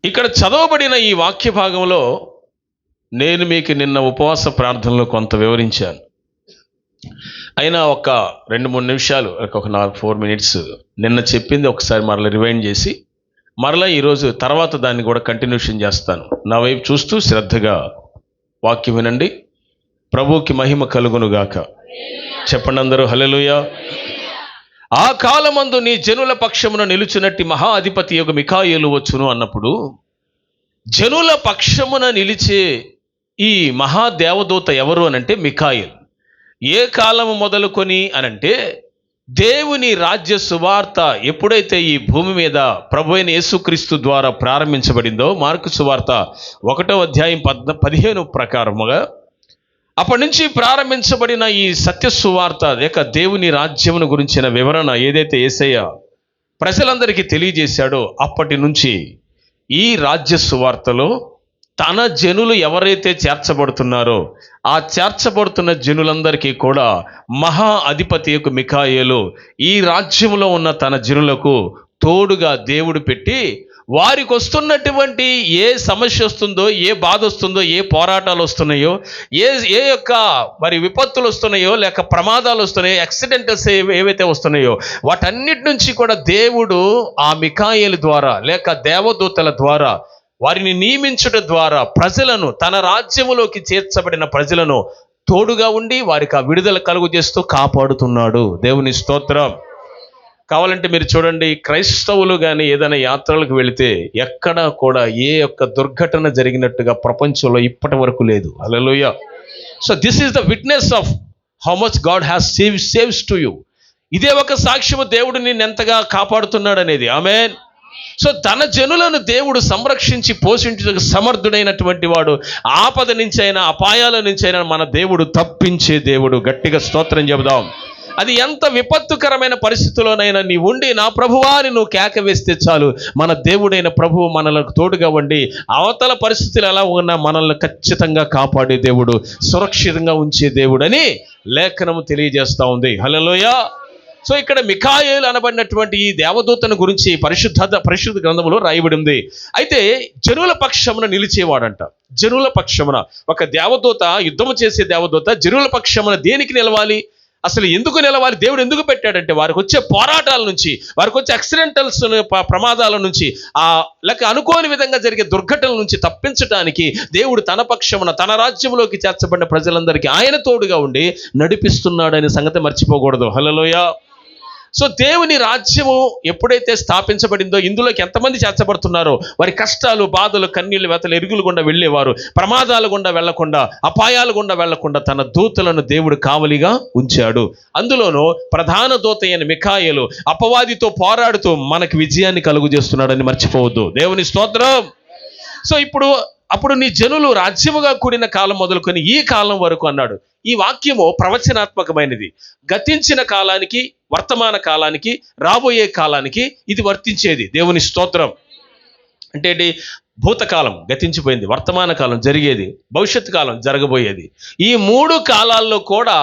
ఇక్కడ చదవబడిన ఈ వాక్య భాగంలో నేను మీకు నిన్న ఉపవాస ప్రార్థనలో కొంత వివరించాను. అయినా ఒక 2-3 నిమిషాలు, ఒక 4 మినిట్స్ నిన్న చెప్పింది ఒకసారి మరలా రివైండ్ చేసి మరలా ఈరోజు తర్వాత దాన్ని కూడా కంటిన్యూషన్ చేస్తాను. నా వైపు చూస్తూ శ్రద్ధగా వాక్యం వినండి. ప్రభువుకి మహిమ కలుగునుగాక. చెప్పండి అందరూ హల్లెలూయా. ఆ కాలమందు నీ జనుల పక్షమున నిలుచునట్టి మహా అధిపతి యొక్క మిఖాయేలు వచ్చును అన్నప్పుడు, జనుల పక్షమున నిలిచే ఈ మహాదేవదూత ఎవరు అనంటే మిఖాయేలు. ఏ కాలము మొదలుకొని అనంటే దేవుని రాజ్య సువార్త ఎప్పుడైతే ఈ భూమి మీద ప్రభువైన యేసుక్రీస్తు ద్వారా ప్రారంభించబడిందో, మార్కు సువార్త 1వ అధ్యాయం 15 ప్రకారముగా అప్పటి నుంచి ప్రారంభించబడిన ఈ సత్య సువార్త లేక దేవుని రాజ్యమును గురించిన వివరణ ఏదైతే యేసయ్య ప్రజలందరికీ తెలియజేశాడో, అప్పటి నుంచి ఈ రాజ్య సువార్తలో తన జనులు ఎవరైతే చేర్చబడుతున్నారో ఆ చేర్చబడుతున్న జనులందరికీ కూడా మహా అధిపతి యొక్క మిఖాయేలు ఈ రాజ్యంలో ఉన్న తన జనులకు తోడుగా దేవుడు పెట్టి, వారికి వస్తున్నటువంటి ఏ సమస్య వస్తుందో, ఏ బాధ వస్తుందో, ఏ పోరాటాలు వస్తున్నాయో, ఏ యొక్క మరి విపత్తులు వస్తున్నాయో, లేక ప్రమాదాలు వస్తున్నాయో, యాక్సిడెంటల్స్ ఏవైతే వస్తున్నాయో వాటన్నిటి నుంచి కూడా దేవుడు ఆ మిఖాయేలు ద్వారా లేక దేవదూతల ద్వారా వారిని నియమించడం ద్వారా ప్రజలను తన రాజ్యములోకి చేర్చబడిన ప్రజలను తోడుగా ఉండి వారికి ఆ విడుదల కలుగు చేస్తూ కాపాడుతున్నాడు. దేవుని స్తోత్రం. కావాలంటే మీరు చూడండి, క్రైస్తవులు కానీ ఏదైనా యాత్రలకు వెళితే ఎక్కడా కూడా ఏ యొక్క దుర్ఘటన జరిగినట్టుగా ప్రపంచంలో ఇప్పటి వరకు లేదు. హల్లెలూయా. So this is the witness of how much God has saves to you. ఇదే ఒక సాక్ష్యము దేవుడు నిన్ను ఎంతగా కాపాడుతున్నాడు అనేది. ఆమేన్. సో తన జనులను దేవుడు సంరక్షించి పోషించడానికి సమర్థుడైనటువంటి వాడు. ఆపద నుంచి అయినా అపాయాల నుంచి అయినా మన దేవుడు తప్పించే దేవుడు. గట్టిగా స్తోత్రం చెబుదాం. అది ఎంత విపత్తుకరమైన పరిస్థితుల్లోనైనా నీ ఉండి నా ప్రభువా అని నువ్వు కేక వేస్తే చాలు, మన దేవుడైన ప్రభువు మనలకు తోడుగా ఉండి అవతల పరిస్థితులు ఎలా ఉన్నా మనల్ని ఖచ్చితంగా కాపాడే దేవుడు, సురక్షితంగా ఉంచే దేవుడు అని లేఖనము తెలియజేస్తూ ఉంది. హల్లెలూయా. సో ఇక్కడ మిఖాయేలు అనబడినటువంటి ఈ దేవదూతను గురించి పరిశుద్ధ గ్రంథంలో రాయబడి ఉంది. అయితే జనుల పక్షమున నిలిచేవాడంట. జనుల పక్షమున ఒక దేవదూత, యుద్ధము చేసే దేవదూత జనుల పక్షమున దేనికి నిలవాలి, అసలు ఎందుకు నిలవాలి, దేవుడు ఎందుకు పెట్టాడంటే వారికి వచ్చే పోరాటాల నుంచి, వారికి వచ్చే యాక్సిడెంటల్స్ ప్రమాదాల నుంచి, లేక అనుకోని విధంగా జరిగే దుర్ఘటనల నుంచి తప్పించడానికి దేవుడు తన పక్షమున తన రాజ్యంలోకి చేర్చబడిన ప్రజలందరికీ ఆయన తోడుగా ఉండి నడిపిస్తున్నాడనే సంగతి మర్చిపోకూడదు. హల్లెలూయా. సో దేవుని రాజ్యము ఎప్పుడైతే స్థాపించబడిందో ఇందులోకి ఎంతమంది చేర్చబడుతున్నారో వారి కష్టాలు, బాధలు, కన్నీళ్లు, వెతలు, ఎరుగులు గుండా వెళ్ళేవారు, ప్రమాదాల గుండా వెళ్లకుండా, అపాయాల గుండా వెళ్లకుండా తన దూతలను దేవుడు కావలిగా ఉంచాడు. అందులోనూ ప్రధాన దూత అయిన మిఖాయేలు అపవాదితో పోరాడుతూ మనకి విజయాన్ని కలుగు చేస్తున్నాడని మర్చిపోవద్దు. దేవుని స్తోత్రం. సో అప్పుడు నీ జనులు రాజ్యముగా కూడిన కాలం మొదలుకొని ఈ కాలం వరకు అన్నాడు. ఈ వాక్యము ప్రవచనాత్మకమైనది. గతించిన కాలానికి, వర్తమాన కాలానికి, రాబోయే కాలానికి ఇది వర్తించేది. దేవుని స్తోత్రం. అంటే ఏంటి? భూతకాలం గతించిపోయింది, వర్తమాన కాలం జరిగేది, భవిష్యత్తు కాలం జరగబోయేది. ఈ 3 కాలాల్లో కూడా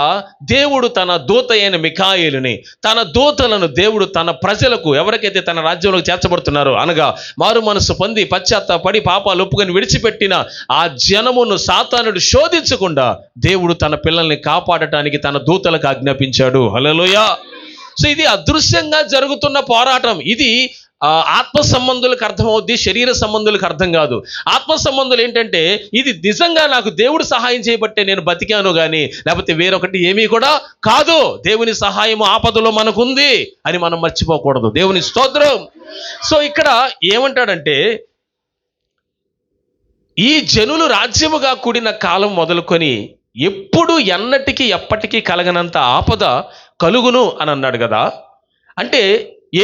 దేవుడు తన దూత అయిన మిఖాయేలుని, తన దూతలను దేవుడు తన ప్రజలకు, ఎవరికైతే తన రాజ్యంలోకి చేర్చబడుతున్నారో అనగా మారు మనసు పొంది పశ్చాత్తాపడి పాపాలు ఒప్పుకొని విడిచిపెట్టిన ఆ జనమును సాతానుడు శోధించకుండా దేవుడు తన పిల్లల్ని కాపాడటానికి తన దూతలకు ఆజ్ఞాపించాడు. హల్లెలూయా. సో ఇది అదృశ్యంగా జరుగుతున్న పోరాటం. ఇది ఆత్మ సంబంధులకు అర్థమవుద్ది, శరీర సంబంధులకు అర్థం కాదు. ఆత్మ సంబంధులు ఏంటంటే ఇది నిజంగా నాకు దేవుడు సహాయం చేయబట్టే నేను బతికాను కానీ లేకపోతే వేరొకటి ఏమీ కూడా కాదు. దేవుని సహాయం ఆపదలో మనకుంది అని మనం మర్చిపోకూడదు. దేవుని స్తోత్రం. సో ఇక్కడ ఏమంటాడంటే, ఈ జనులు రాజ్యముగా కూడిన కాలం మొదలుకొని ఎప్పుడు ఎన్నటికీ ఎప్పటికీ కలగనంత ఆపద కలుగును అని అన్నాడు కదా. అంటే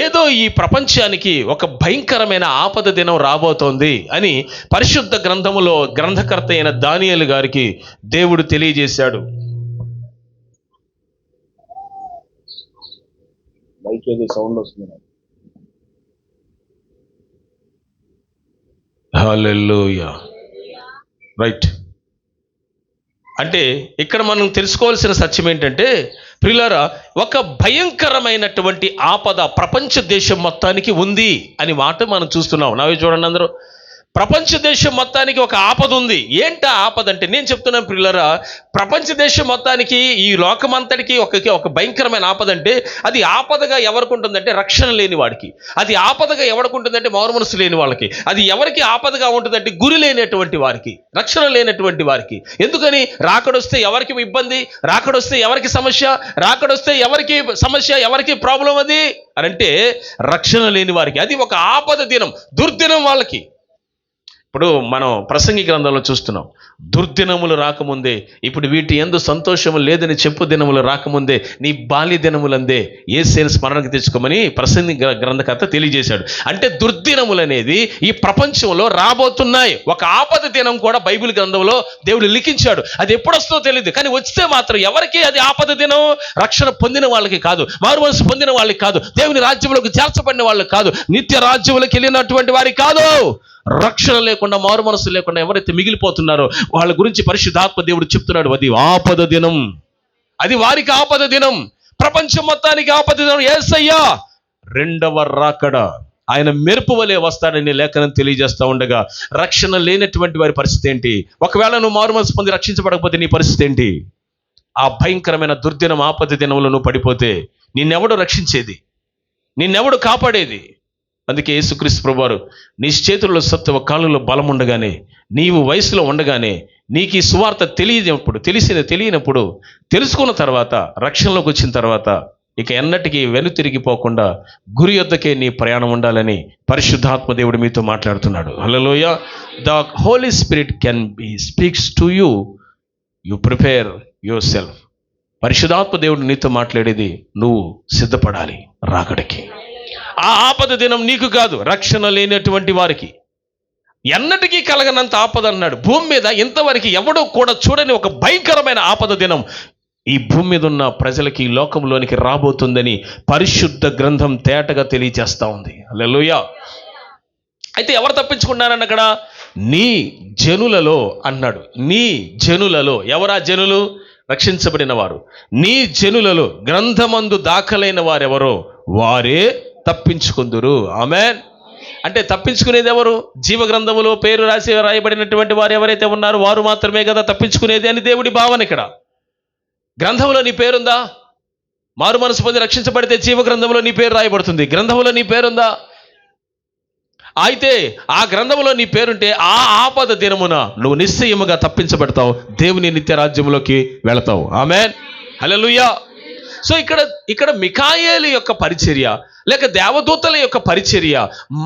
ఏదో ఈ ప్రపంచానికి ఒక భయంకరమైన ఆపద దినం రాబోతోంది అని పరిశుద్ధ గ్రంథములో గ్రంథకర్త అయిన దానియేలు గారికి దేవుడు తెలియజేశాడు. హల్లెలూయా. రైట్. అంటే ఇక్కడ మనం తెలుసుకోవాల్సిన సత్యం ఏంటంటే, ప్రియులారా, ఒక భయంకరమైనటువంటి ఆపద ప్రపంచ దేశం మొత్తానికి ఉంది అని మాట మనం చూస్తున్నాం. నావే చూడండి అందరూ, ప్రపంచ దేశం మొత్తానికి ఒక ఆపద ఉంది. ఏంటి ఆ ఆపద అంటే, నేను చెప్తున్నాను ప్రియులారా, ప్రపంచ దేశం మొత్తానికి, ఈ లోకమంతటికి ఒక భయంకరమైన ఆపద అంటే, అది ఆపదగా ఎవరికి ఉంటుందంటే రక్షణ లేని వాడికి. అది ఆపదగా ఎవరికి ఉంటుందంటే మారు మనసు లేని వాళ్ళకి. అది ఎవరికి ఆపదగా ఉంటుందంటే గురి లేనటువంటి వారికి, రక్షణ లేనటువంటి వారికి. ఎందుకని? రాకడొస్తే ఎవరికి ఇబ్బంది, రాకడొస్తే ఎవరికి సమస్య, రాకడొస్తే ఎవరికి సమస్య, ఎవరికి ప్రాబ్లం అది అని అంటే రక్షణ లేని వారికి. అది ఒక ఆపద దినం, దుర్దినం వాళ్ళకి. ఇప్పుడు మనం ప్రసంగి గ్రంథంలో చూస్తున్నాం, దుర్దినములు రాకముందే, ఇప్పుడు వీటి యందు సంతోషము లేదని చెప్పు దినములు రాకముందే నీ బాల్య దినములందే యేసుని స్మరణకు తెచ్చుకోమని ప్రసంగి గ్రంథకర్త తెలియజేశాడు. అంటే దుర్దినములు అనేది ఈ ప్రపంచంలో రాబోతున్నాయి. ఒక ఆపద దినం కూడా బైబిల్ గ్రంథంలో దేవుడు లిఖించాడు. అది ఎప్పుడు వస్తుందో తెలియదు, కానీ వస్తే మాత్రం ఎవరికి అది ఆపద దినం? రక్షణ పొందిన వాళ్ళకి కాదు, మారు మనసు పొందిన వాళ్ళకి కాదు, దేవుని రాజ్యంలోకి చేర్చబడిన వాళ్ళకి కాదు, నిత్య రాజ్యంలోకి వెళ్ళినటువంటి వారికి కాదు. రక్షణ లేకుండా, మారు మనసు లేకుండా ఎవరైతే మిగిలిపోతున్నారో వాళ్ళ గురించి పరిశుద్ధాత్మ దేవుడు చెప్తున్నాడు, అది ఆపద దినం, అది వారికి ఆపద దినం, ప్రపంచం మొత్తానికి ఆపద దినం. యేసయ్య రెండవ రాకడ ఆయన మెరుపు వలె వస్తాడని లేఖనం తెలియజేస్తా ఉండగా, రక్షణ లేనటువంటి వారి పరిస్థితి ఏంటి? ఒకవేళ నువ్వు మారు మనసు పొంది రక్షించబడకపోతే నీ పరిస్థితి ఏంటి? ఆ భయంకరమైన దుర్దినం, ఆపద దినంలో నువ్వు పడిపోతే నిన్నెవడు రక్షించేది? నిన్నెవడు కాపాడేది? అందుకే యేసుక్రీస్తు ప్రభువారు, నీ చేతుల్లో సత్తువ, కాళ్ళలో బలం ఉండగానే, నీవు వయసులో ఉండగానే, నీకు ఈ సువార్త తెలియనప్పుడు, తెలుసుకున్న తర్వాత, రక్షణలోకి వచ్చిన తర్వాత, ఇక ఎన్నటికీ వెనుతిరిగిపోకుండా గురి యొద్దకే నీ ప్రయాణం ఉండాలని పరిశుద్ధాత్మ దేవుడు మీతో మాట్లాడుతున్నాడు. హల్లెలూయా. The holy spirit can be speaks to you, you prepare yourself. పరిశుద్ధాత్మ దేవుడు నీతో మాట్లాడేది, నువ్వు సిద్ధపడాలి రాకడికి. ఆ ఆపద దినం నీకు కాదు, రక్షణ లేనటువంటి వారికి. ఎన్నటికీ కలగనంత ఆపద అన్నాడు. భూమి మీద ఇంతవరకు ఎవడో కూడా చూడని ఒక భయంకరమైన ఆపద దినం ఈ భూమి మీద ఉన్న ప్రజలకి, ఈ లోకంలోనికి రాబోతుందని పరిశుద్ధ గ్రంథం తేటగా తెలియజేస్తా ఉంది. హల్లెలూయా. అయితే ఎవరు తప్పించుకున్నారని అక్కడ? నీ జనులలో అన్నాడు. నీ జనులలో. ఎవరా జనులు? రక్షించబడిన వారు. నీ జనులలో గ్రంథమందు దాఖలైన వారెవరో వారే తప్పించుకుందురు. ఆమేన్. అంటే తప్పించుకునేది ఎవరు? జీవ గ్రంథములో పేరు రాయబడినటువంటి వారు ఎవరైతే ఉన్నారో వారు మాత్రమే కదా తప్పించుకునేది అని దేవుడి భావన. ఇక్కడ గ్రంథంలో నీ పేరుందా? మారు మనసు పొంది రక్షించబడితే జీవ గ్రంథంలో నీ పేరు రాయబడుతుంది. గ్రంథంలో నీ పేరుందా? అయితే ఆ గ్రంథంలో నీ పేరుంటే ఆ ఆపద దినమున నువ్వు నిశ్చయముగా తప్పించబడతావు, దేవుని నిత్య రాజ్యంలోకి వెళతావు. ఆమేన్. హల్లెలూయా. సో ఇక్కడ మిఖాయేలు యొక్క పరిచర్య, లేక దేవదూతల యొక్క పరిచర్య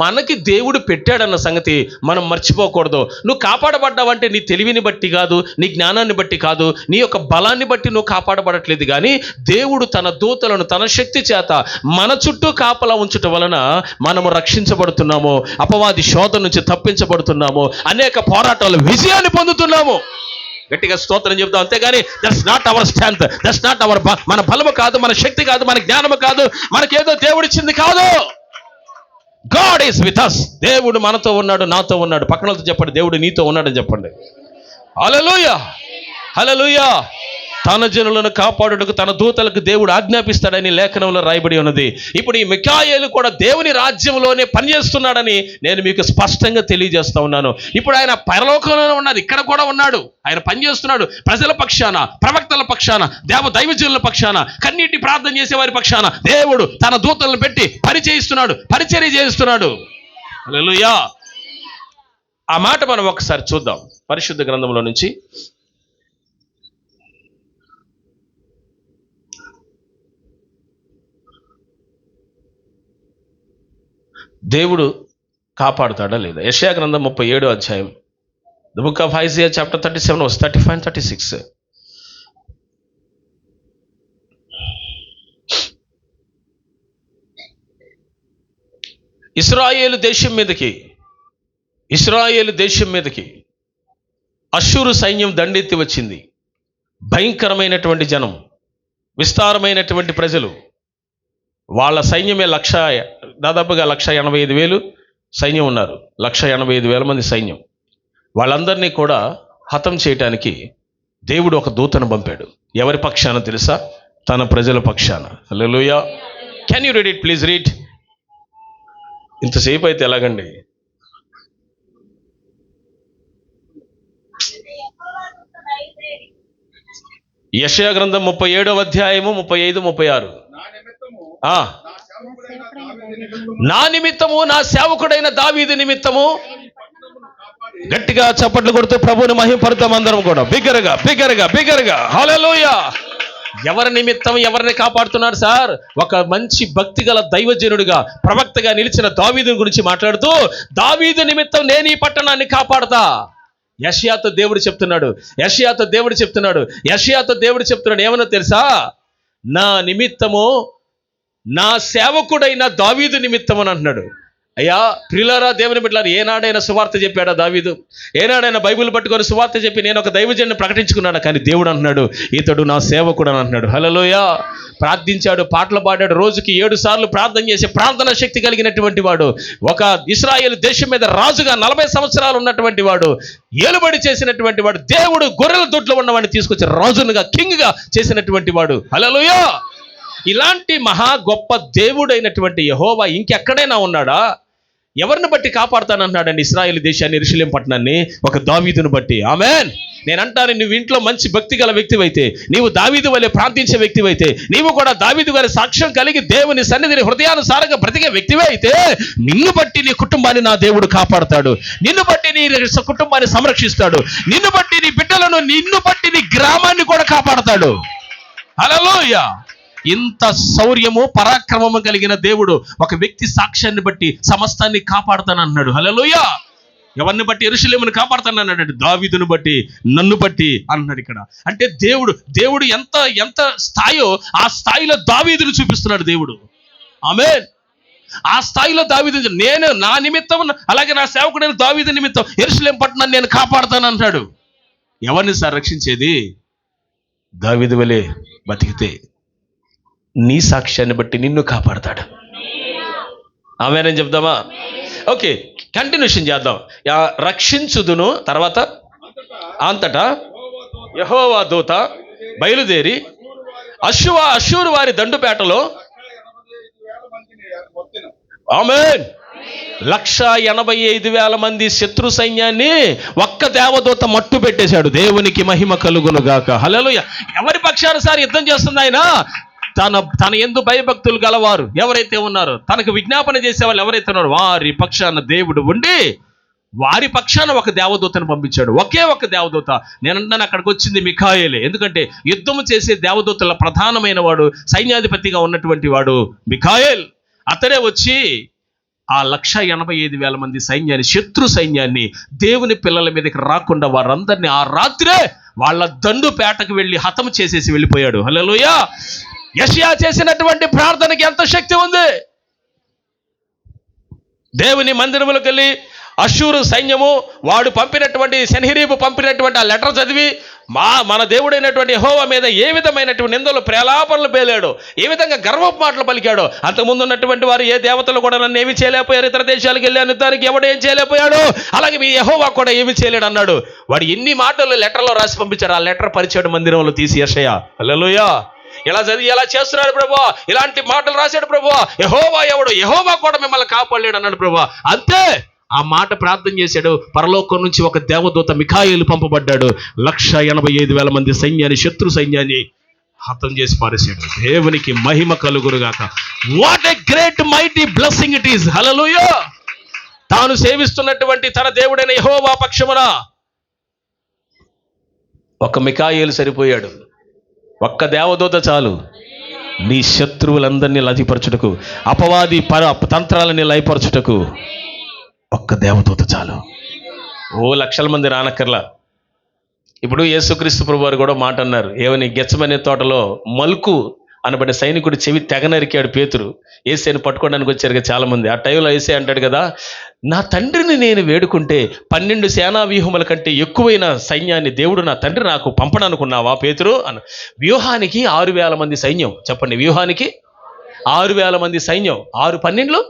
మనకి దేవుడు పెట్టాడన్న సంగతి మనం మర్చిపోకూడదు. నువ్వు కాపాడబడ్డావంటే నీ తెలివిని బట్టి కాదు, నీ జ్ఞానాన్ని బట్టి కాదు, నీ యొక్క బలాన్ని బట్టి నువ్వు కాపాడబడట్లేదు. కానీ దేవుడు తన దూతలను తన శక్తి చేత మన చుట్టూ కాపలా ఉంచటం వలన మనము రక్షించబడుతున్నాము, అపవాది శోధన నుంచి తప్పించబడుతున్నాము, అనేక పోరాటాలు విజయాన్ని పొందుతున్నాము. గట్టిగా స్తోత్రం చెప్తాం. అంతేగాని that's not our strength, that's not our, మన బలము కాదు, మన శక్తి కాదు, మన జ్ఞానము కాదు, మనకేదో దేవుడిచ్చింది కాదు. God is with us. దేవుడు మనతో ఉన్నాడు, నాతో ఉన్నాడు. పక్కనతో చెప్పండి, దేవుడు నీతో ఉన్నాడని చెప్పండి. హల్లెలూయా. హల్లెలూయా. తన జనులను కాపాడుటకు తన దూతలకు దేవుడు ఆజ్ఞాపిస్తాడని లేఖనంలో రాయబడి ఉన్నది. ఇప్పుడు ఈ మిఖాయేలు కూడా దేవుని రాజ్యంలోనే పనిచేస్తున్నాడని నేను మీకు స్పష్టంగా తెలియజేస్తా ఉన్నాను. ఇప్పుడు ఆయన పరలోకంలోనే ఉన్నాడు, ఇక్కడ కూడా ఉన్నాడు. ఆయన పనిచేస్తున్నాడు ప్రజల పక్షాన, ప్రవక్తల పక్షాన, దైవజనుల పక్షాన, కన్నీటి ప్రార్థన చేసే వారి పక్షాన దేవుడు తన దూతలను పెట్టి పరిచర్య చేస్తున్నాడు. హల్లెలూయా. ఆ మాట మనం ఒకసారి చూద్దాం పరిశుద్ధ గ్రంథంలో నుంచి. దేవుడు కాపాడుతాడా లేదా? యెషయా గ్రంథం 37వ అధ్యాయం, the book of Isaiah chapter 37 verse 35 and 36. ఇశ్రాయేలు దేశం మీదకి అష్షూరు సైన్యం దండెత్తి వచ్చింది. భయంకరమైనటువంటి జనం, విస్తారమైనటువంటి ప్రజలు. వాళ్ళ సైన్యమే దాదాపుగా 185,000 సైన్యం ఉన్నారు. 185,000 మంది సైన్యం. వాళ్ళందరినీ కూడా హతం చేయటానికి దేవుడు ఒక దూతను పంపాడు. ఎవరి పక్షాన తెలుసా? తన ప్రజల పక్షాన. హల్లెలూయా. Can you read it? Please read. ఇంతసేపు అయితే ఎలాగండి? యెషయా గ్రంథం 37వ అధ్యాయము 35, 36. నా నిమిత్తము, నా సేవకుడైన దావీదు నిమిత్తము. గట్టిగా చప్పట్లు కొడుతూ ప్రభువుని మహిమపడతాం అందరం కూడా, బిగ్గరగా. హల్లెలూయా. ఎవరి నిమిత్తం ఎవరిని కాపాడుతున్నారు సార్? ఒక మంచి భక్తి గల దైవజనుడిగా, ప్రవక్తగా నిలిచిన దావీదు గురించి మాట్లాడుతూ, దావీదు నిమిత్తం నేను ఈ పట్టణాన్ని కాపాడతా. యెషయాతో దేవుడు చెప్తున్నాడు ఏమన్నా తెలుసా? నా నిమిత్తము, నా సేవకుడైన దావీదు నిమిత్తం అని అంటున్నాడు. అయ్యా ప్రియులారా, దేవుని బిడ్డలారా, ఏనాడైనా సువార్త చెప్పాడా దావీదు? ఏనాడైనా బైబిల్ పట్టుకొని సువార్త చెప్పి నేను ఒక దైవజనుని ప్రకటించుకున్నాడు? కానీ దేవుడు అంటున్నాడు, ఇతడు నా సేవకుడు అని అంటున్నాడు. హల్లెలూయా. ప్రార్థించాడు, పాటలు పాడాడు, రోజుకి 7 సార్లు ప్రార్థన చేసి ప్రార్థన శక్తి కలిగినటువంటి వాడు, ఒక ఇశ్రాయేలు దేశం మీద రాజుగా 40 సంవత్సరాలు ఉన్నటువంటి వాడు, ఏలుబడి చేసినటువంటి వాడు, దేవుడు గొర్రెల దొడ్లో ఉన్నవాడిని తీసుకొచ్చి రాజునుగా, కింగ్గా చేసినటువంటి వాడు. హల్లెలూయా. ఇలాంటి మహా గొప్ప దేవుడైనటువంటి యెహోవా ఇంకెక్కడైనా ఉన్నాడా? ఎవరిని బట్టి కాపాడుతానంటున్నాడండి ఇశ్రాయేలు దేశాన్ని, యెరూషలేము పట్టణాన్ని? ఒక దావీదును బట్టి. ఆమేన్. నేనంటాను, నువ్వు ఇంట్లో మంచి భక్తి గల వ్యక్తివైతే, నీవు దావీదు వలె ప్రార్థించే వ్యక్తివైతే, నీవు కూడా దావీదు గారి సాక్ష్యం కలిగి దేవుని సన్నిధిని హృదయానుసారంగా బ్రతికే వ్యక్తివే అయితే, నిన్ను బట్టి నీ కుటుంబాన్ని నా దేవుడు కాపాడుతాడు, నిన్ను బట్టి నీ కుటుంబాన్ని సంరక్షిస్తాడు, నిన్ను బట్టి నీ బిడ్డలను, నిన్ను బట్టి నీ గ్రామాన్ని కూడా కాపాడుతాడు. హల్లెలూయా. ఇంత శౌర్యము, పరాక్రమము కలిగిన దేవుడు ఒక వ్యక్తి సాక్ష్యాన్ని బట్టి సమస్తాన్ని కాపాడుతానన్నాడు. హల్లెలూయా. ఎవరిని బట్టి? యెరూషలేమును కాపాడుతానన్నాడు. దావీదును బట్టి, నన్ను బట్టి అన్నాడు ఇక్కడ. అంటే దేవుడు ఎంత స్థాయో ఆ స్థాయిలో దావీదును చూపిస్తున్నాడు దేవుడు. ఆమేన్. ఆ స్థాయిలో దావీదు, నేను నా నిమిత్తం, అలాగే నా సేవకుడైన దావీదు నిమిత్తం యెరూషలేము పట్టణాన్ని నేను కాపాడుతాను అంటాడు. ఎవరిని సార్ రక్షించేది? దావీదు వలె బతికితే నీ సాక్ష్యాన్ని బట్టి నిన్ను కాపాడతాడు. ఆమేనని చెప్దామా? ఓకే, కంటిన్యూషన్ చేద్దాం. రక్షించుదును. తర్వాత అంతటా యెహోవా దూత బయలుదేరి అష్షూరు వారి దండుపేటలో, ఆమేన్, 185,000 మంది శత్రు సైన్యాన్ని ఒక్క దేవదూత మట్టు పెట్టేశాడు. దేవునికి మహిమ కలుగును గాక. హల్లెలూయా. ఎవరి పక్షాన సార్ యుద్ధం చేస్తుంది ఆయన? తన యందు భయభక్తులు గలవారు ఎవరైతే ఉన్నారో, తనకు విజ్ఞాపన చేసేవాళ్ళు ఎవరైతే ఉన్నారో వారి పక్షాన దేవుడు ఉండి, వారి పక్షాన ఒక దేవదూతను పంపించాడు. ఒకే ఒక దేవదూత. నేనంటాను, అక్కడికి వచ్చింది మిఖాయేలే. ఎందుకంటే యుద్ధము చేసే దేవదూతల ప్రధానమైన వాడు, సైన్యాధిపతిగా ఉన్నటువంటి వాడు మిఖాయేల్. అతడే వచ్చి ఆ 185,000 మంది సైన్యాన్ని, శత్రు సైన్యాన్ని, దేవుని పిల్లల మీదకి రాకుండా వారందరినీ ఆ రాత్రే వాళ్ళ దండుపేటకు వెళ్ళి హతము చేసేసి వెళ్ళిపోయాడు. హల్లెలూయా. యెషయా చేసినటువంటి ప్రార్థనకి ఎంత శక్తి ఉంది! దేవుని మందిరములకు వెళ్ళి అష్షూరు సైన్యము వాడు పంపినటువంటి, సెన్హెరీబు పంపినటువంటి ఆ లెటర్ చదివి మన దేవుడైనటువంటి యెహోవా మీద ఏ విధమైనటువంటి నిందలు, ప్రేలాపనలు పేలాడో, ఏ విధంగా గర్వపు మాటలు పలికాడో, అంతకుముందు ఉన్నటువంటి వారు ఏ దేవతలు కూడా నన్ను ఏమి చేయలేకపోయారు, ఇతర దేశాలకు వెళ్ళాను, దానికి ఎవడు ఏం చేయలేకపోయాడు, అలాగే మీ యెహోవా కూడా ఏమి చేయలేడు అన్నాడు. వాడు ఎన్ని మాటలు లెటర్లో రాసి పంపించాడు. ఆ లెటర్ పరిచాడు మందిరంలో తీసి యెషయా. హల్లెలూయా. ఇలా చదివి ఎలా చేస్తున్నాడు ప్రభువా, ఇలాంటి మాటలు రాశాడు ప్రభువా, యెహోవా ఎవడు, యెహోవా కూడా మిమ్మల్ని కాపాడలేడు అన్నాడు ప్రభువా. అంతే, ఆ మాట ప్రార్థన చేశాడు. పరలోకం నుంచి ఒక దేవదూత మిఖాయేలు పంపబడ్డాడు. 185,000 మంది సైన్యాన్ని, శత్రు సైన్యాన్ని హతం చేసి పారేశాడు. దేవునికి మహిమ కలుగునుగాక. What a great mighty blessing it is. హల్లెలూయా. తాను సేవిస్తున్నటువంటి తన దేవుడైన యెహోవా పక్షమున ఒక మిఖాయేలు సరిపోయాడు. ఒక్క దేవదూత చాలు నీ శత్రువులందరినీ లయపరచుటకు, అపవాది తంత్రాలని లయపరచుటకు. ఒక్క దేవదూత చాలు. లక్షల మంది రానక్కర్లా. ఇప్పుడు యేసుక్రీస్తు ప్రభు వారు కూడా మాట అన్నారు. ఏమని? గెత్సెమనే తోటలో మల్కు అనబడే సైనికుడు చెవి తెగ నరికాడు పేతురు. యేసుని పట్టుకోవడానికి వచ్చారు కదా చాలా మంది. ఆ టైంలో యేసు అంటాడు కదా, నా తండ్రిని నేను వేడుకుంటే 12 సేనా వ్యూహముల కంటే ఎక్కువైన సైన్యాన్ని దేవుడు నా తండ్రి నాకు పంపడనుకున్నావా పేతురు అన్న. వ్యూహానికి 6,000 మంది సైన్యం. చెప్పండి, వ్యూహానికి 6,000 మంది సైన్యం. 6 12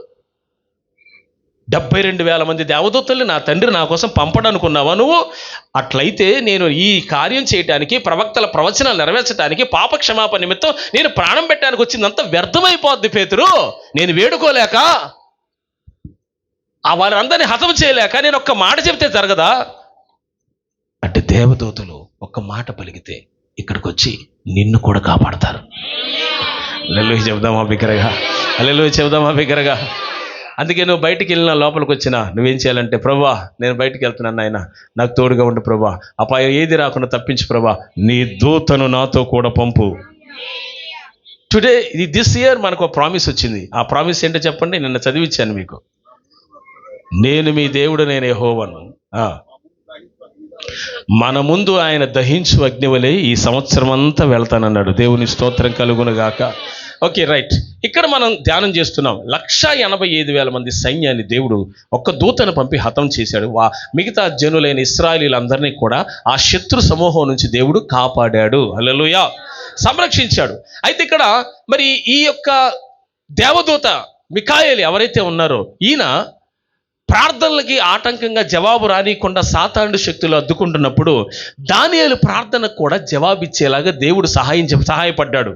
72,000 మంది దేవదూతల్ని నా తండ్రి నా కోసం పంపడనుకున్నావా నువ్వు? అట్లయితే నేను ఈ కార్యం చేయటానికి, ప్రవక్తల ప్రవచనాలు నెరవేర్చడానికి, పాప క్షమాపణ నిమిత్తం నేను ప్రాణం పెట్టడానికి వచ్చిందంతా వ్యర్థమైపోద్ది పేతురు. నేను వేడుకోలేక, వారందరినీ హతం చేయలేక నేను ఒక్క మాట చెప్తే జరగదా అంటే దేవదూతలు ఒక్క మాట పలికితే ఇక్కడికి వచ్చి నిన్ను కూడా కాపాడతారు. హల్లెలూయా చెబుదామా బిగ్గరగా? హల్లెలూయా చెబుదామా బిగ్గరగా? అందుకే నువ్వు బయటికి వెళ్ళినా, లోపలికి వచ్చినా నువ్వేం చేయాలంటే, ప్రభా నేను బయటికి వెళ్తున్నాను నాయన, నాకు తోడుగా ఉండు ప్రభా, అపాయం ఏది రాకుండా తప్పించు ప్రభా, నీ దూతను నాతో కూడా పంపు. టుడే దిస్ ఇయర్ మనకు ప్రామిస్ వచ్చింది. ఆ ప్రామిస్ ఏంటో చెప్పండి, నిన్న చదివించాను మీకు. నేను మీ దేవుడు, నేను యెహోవాను, మన ముందు ఆయన దహించు అగ్నివలే ఈ సంవత్సరం అంతా వెళ్తానన్నాడు. దేవుని స్తోత్రం కలుగునుగాక. Okay, right. ఇక్కడ మనం ధ్యానం చేస్తున్నాం. 185,000 మంది సైన్యాన్ని దేవుడు ఒక్క దూతను పంపి హతం చేశాడు. మిగతా జనులైన ఇశ్రాయేలీలందరినీ కూడా ఆ శత్రు సమూహం నుంచి దేవుడు కాపాడాడు. హల్లెలూయా, సంరక్షించాడు. అయితే ఇక్కడ మరి ఈ యొక్క దేవదూత మిఖాయేలు ఎవరైతే ఉన్నారో, ఈయన ప్రార్థనలకి ఆటంకంగా జవాబు రానియకుండా సాతానుడి శక్తులు అద్దుకుంటున్నప్పుడు దానియేలు ప్రార్థనకు కూడా జవాబిచ్చేలాగా దేవుడు సహాయపడ్డాడు.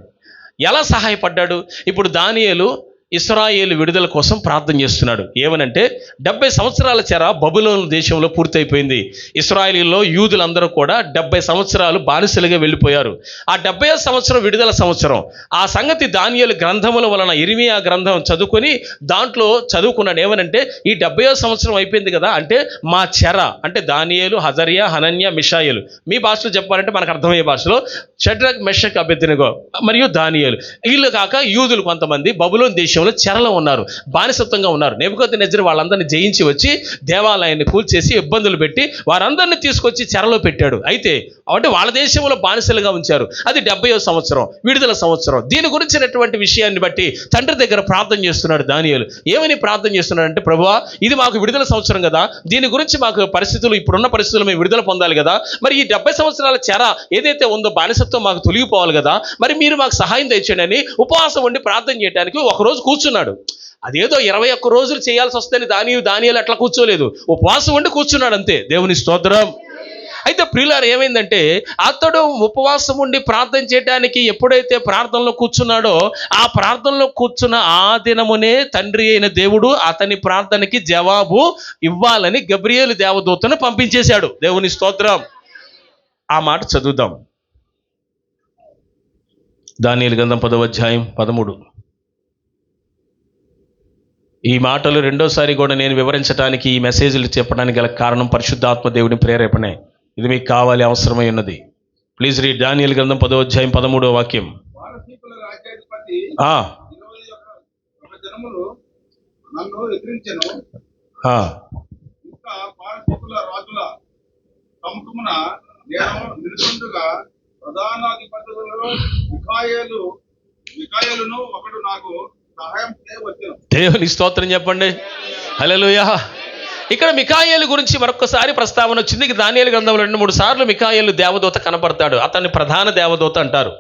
ఎలా సహాయపడ్డాడు? ఇప్పుడు దానియేలు ఇశ్రాయేలు విడుదల కోసం ప్రార్థన చేస్తున్నాడు. ఏమనంటే 70 సంవత్సరాల చెర బబులోను దేశంలో పూర్తయిపోయింది. ఇశ్రాయేలీలో యూదులందరూ కూడా 70 సంవత్సరాలు బానిసలుగా వెళ్ళిపోయారు. ఆ 70వ సంవత్సరం విడుదల సంవత్సరం. ఆ సంగతి దానియేలు గ్రంథముల వలన, ఇర్మీయా గ్రంథం చదువుకొని దాంట్లో చదువుకున్నాడు. ఏమనంటే ఈ 70వ సంవత్సరం అయిపోయింది కదా, అంటే మా చెర, అంటే దానియేలు, హజర్యా, హనన్యా, మిషాయేలు, మీ భాషలో చెప్పాలంటే మనకు అర్థమయ్యే భాషలో షడ్రక్, మెషక్, అబేద్నెగో మరియు దానియేలు, వీళ్ళు కాక యూదులు కొంతమంది బబులోను దేశంలో చెరలో ఉన్నారు, బానిసత్వంగా ఉన్నారు. నెబుకద్నెజరు వాళ్ళందరినీ జయించి వచ్చి దేవాలయాన్ని కూల్చేసి ఇబ్బందులు పెట్టి వారందరినీ తీసుకొచ్చి చెరలో పెట్టాడు. అయితే అంటే వాళ్ళ దేశంలో బానిసలుగా ఉంచారు. అది 70వ సంవత్సరం విడుదల సంవత్సరం. దీని గురించినటువంటి విషయాన్ని బట్టి తండ్రి దగ్గర ప్రార్థన చేస్తున్నాడు దానియేలు. ఏమని ప్రార్థన చేస్తున్నాడంటే, ప్రభువా ఇది మాకు విడుదల సంవత్సరం కదా, దీని గురించి మాకు పరిస్థితులు, ఇప్పుడున్న పరిస్థితులు మేము విడుదల పొందాలి కదా, మరి ఈ 70 సంవత్సరాల చెర ఏదైతే ఉందో బానిసత్వం మాకు తొలగిపోవాలి కదా, మరి మీరు మాకు సహాయం తెచ్చండి అని ఉపవాసం ఉండి ప్రార్థన చేయడానికి ఒకరోజు కూర్చున్నాడు. అదేదో 21 రోజులు చేయాల్సి వస్తుందని దానియేలు అట్లా కూర్చోలేదు, ఉపవాసం ఉండి కూర్చున్నాడు అంతే. దేవుని స్తోత్రం. అయితే ప్రియులారా, ఏమైందంటే అతడు ఉపవాసం ఉండి ప్రార్థన చేయడానికి ఎప్పుడైతే ప్రార్థనలో కూర్చున్నాడో, ఆ ప్రార్థనలో కూర్చున్న ఆ దినమునే తండ్రి అయిన దేవుడు అతని ప్రార్థనకి జవాబు ఇవ్వాలని గబ్రియేలు దేవదూతను పంపించేశాడు. దేవుని స్తోత్రం. ఆ మాట చదువుదాం. దానియేలు గ్రంథం 10వ అధ్యాయం 13. ఈ మాటలు రెండోసారి కూడా నేను వివరించడానికి, ఈ మెసేజ్లు చెప్పడానికి గల కారణం పరిశుద్ధాత్మ దేవుని ప్రేరేపణే. ఇది మీకు కావాలి, అవసరమై ఉన్నది. ప్లీజ్ రీడ్ దానియేలు గ్రంథం 10వ అధ్యాయం 13వ వాక్యం. దేవుని స్తోత్రం చెప్పండి. హల్లెలూయా. ఇక్కడ మిఖాయేలు గురించి మరొకసారి ప్రస్తావన వచ్చింది. దానియేలు గ్రంథంలో 2-3 సార్లు మిఖాయేలు దేవదూత కనపడతాడు. అతన్ని ప్రధాన దేవదూత అంటారు.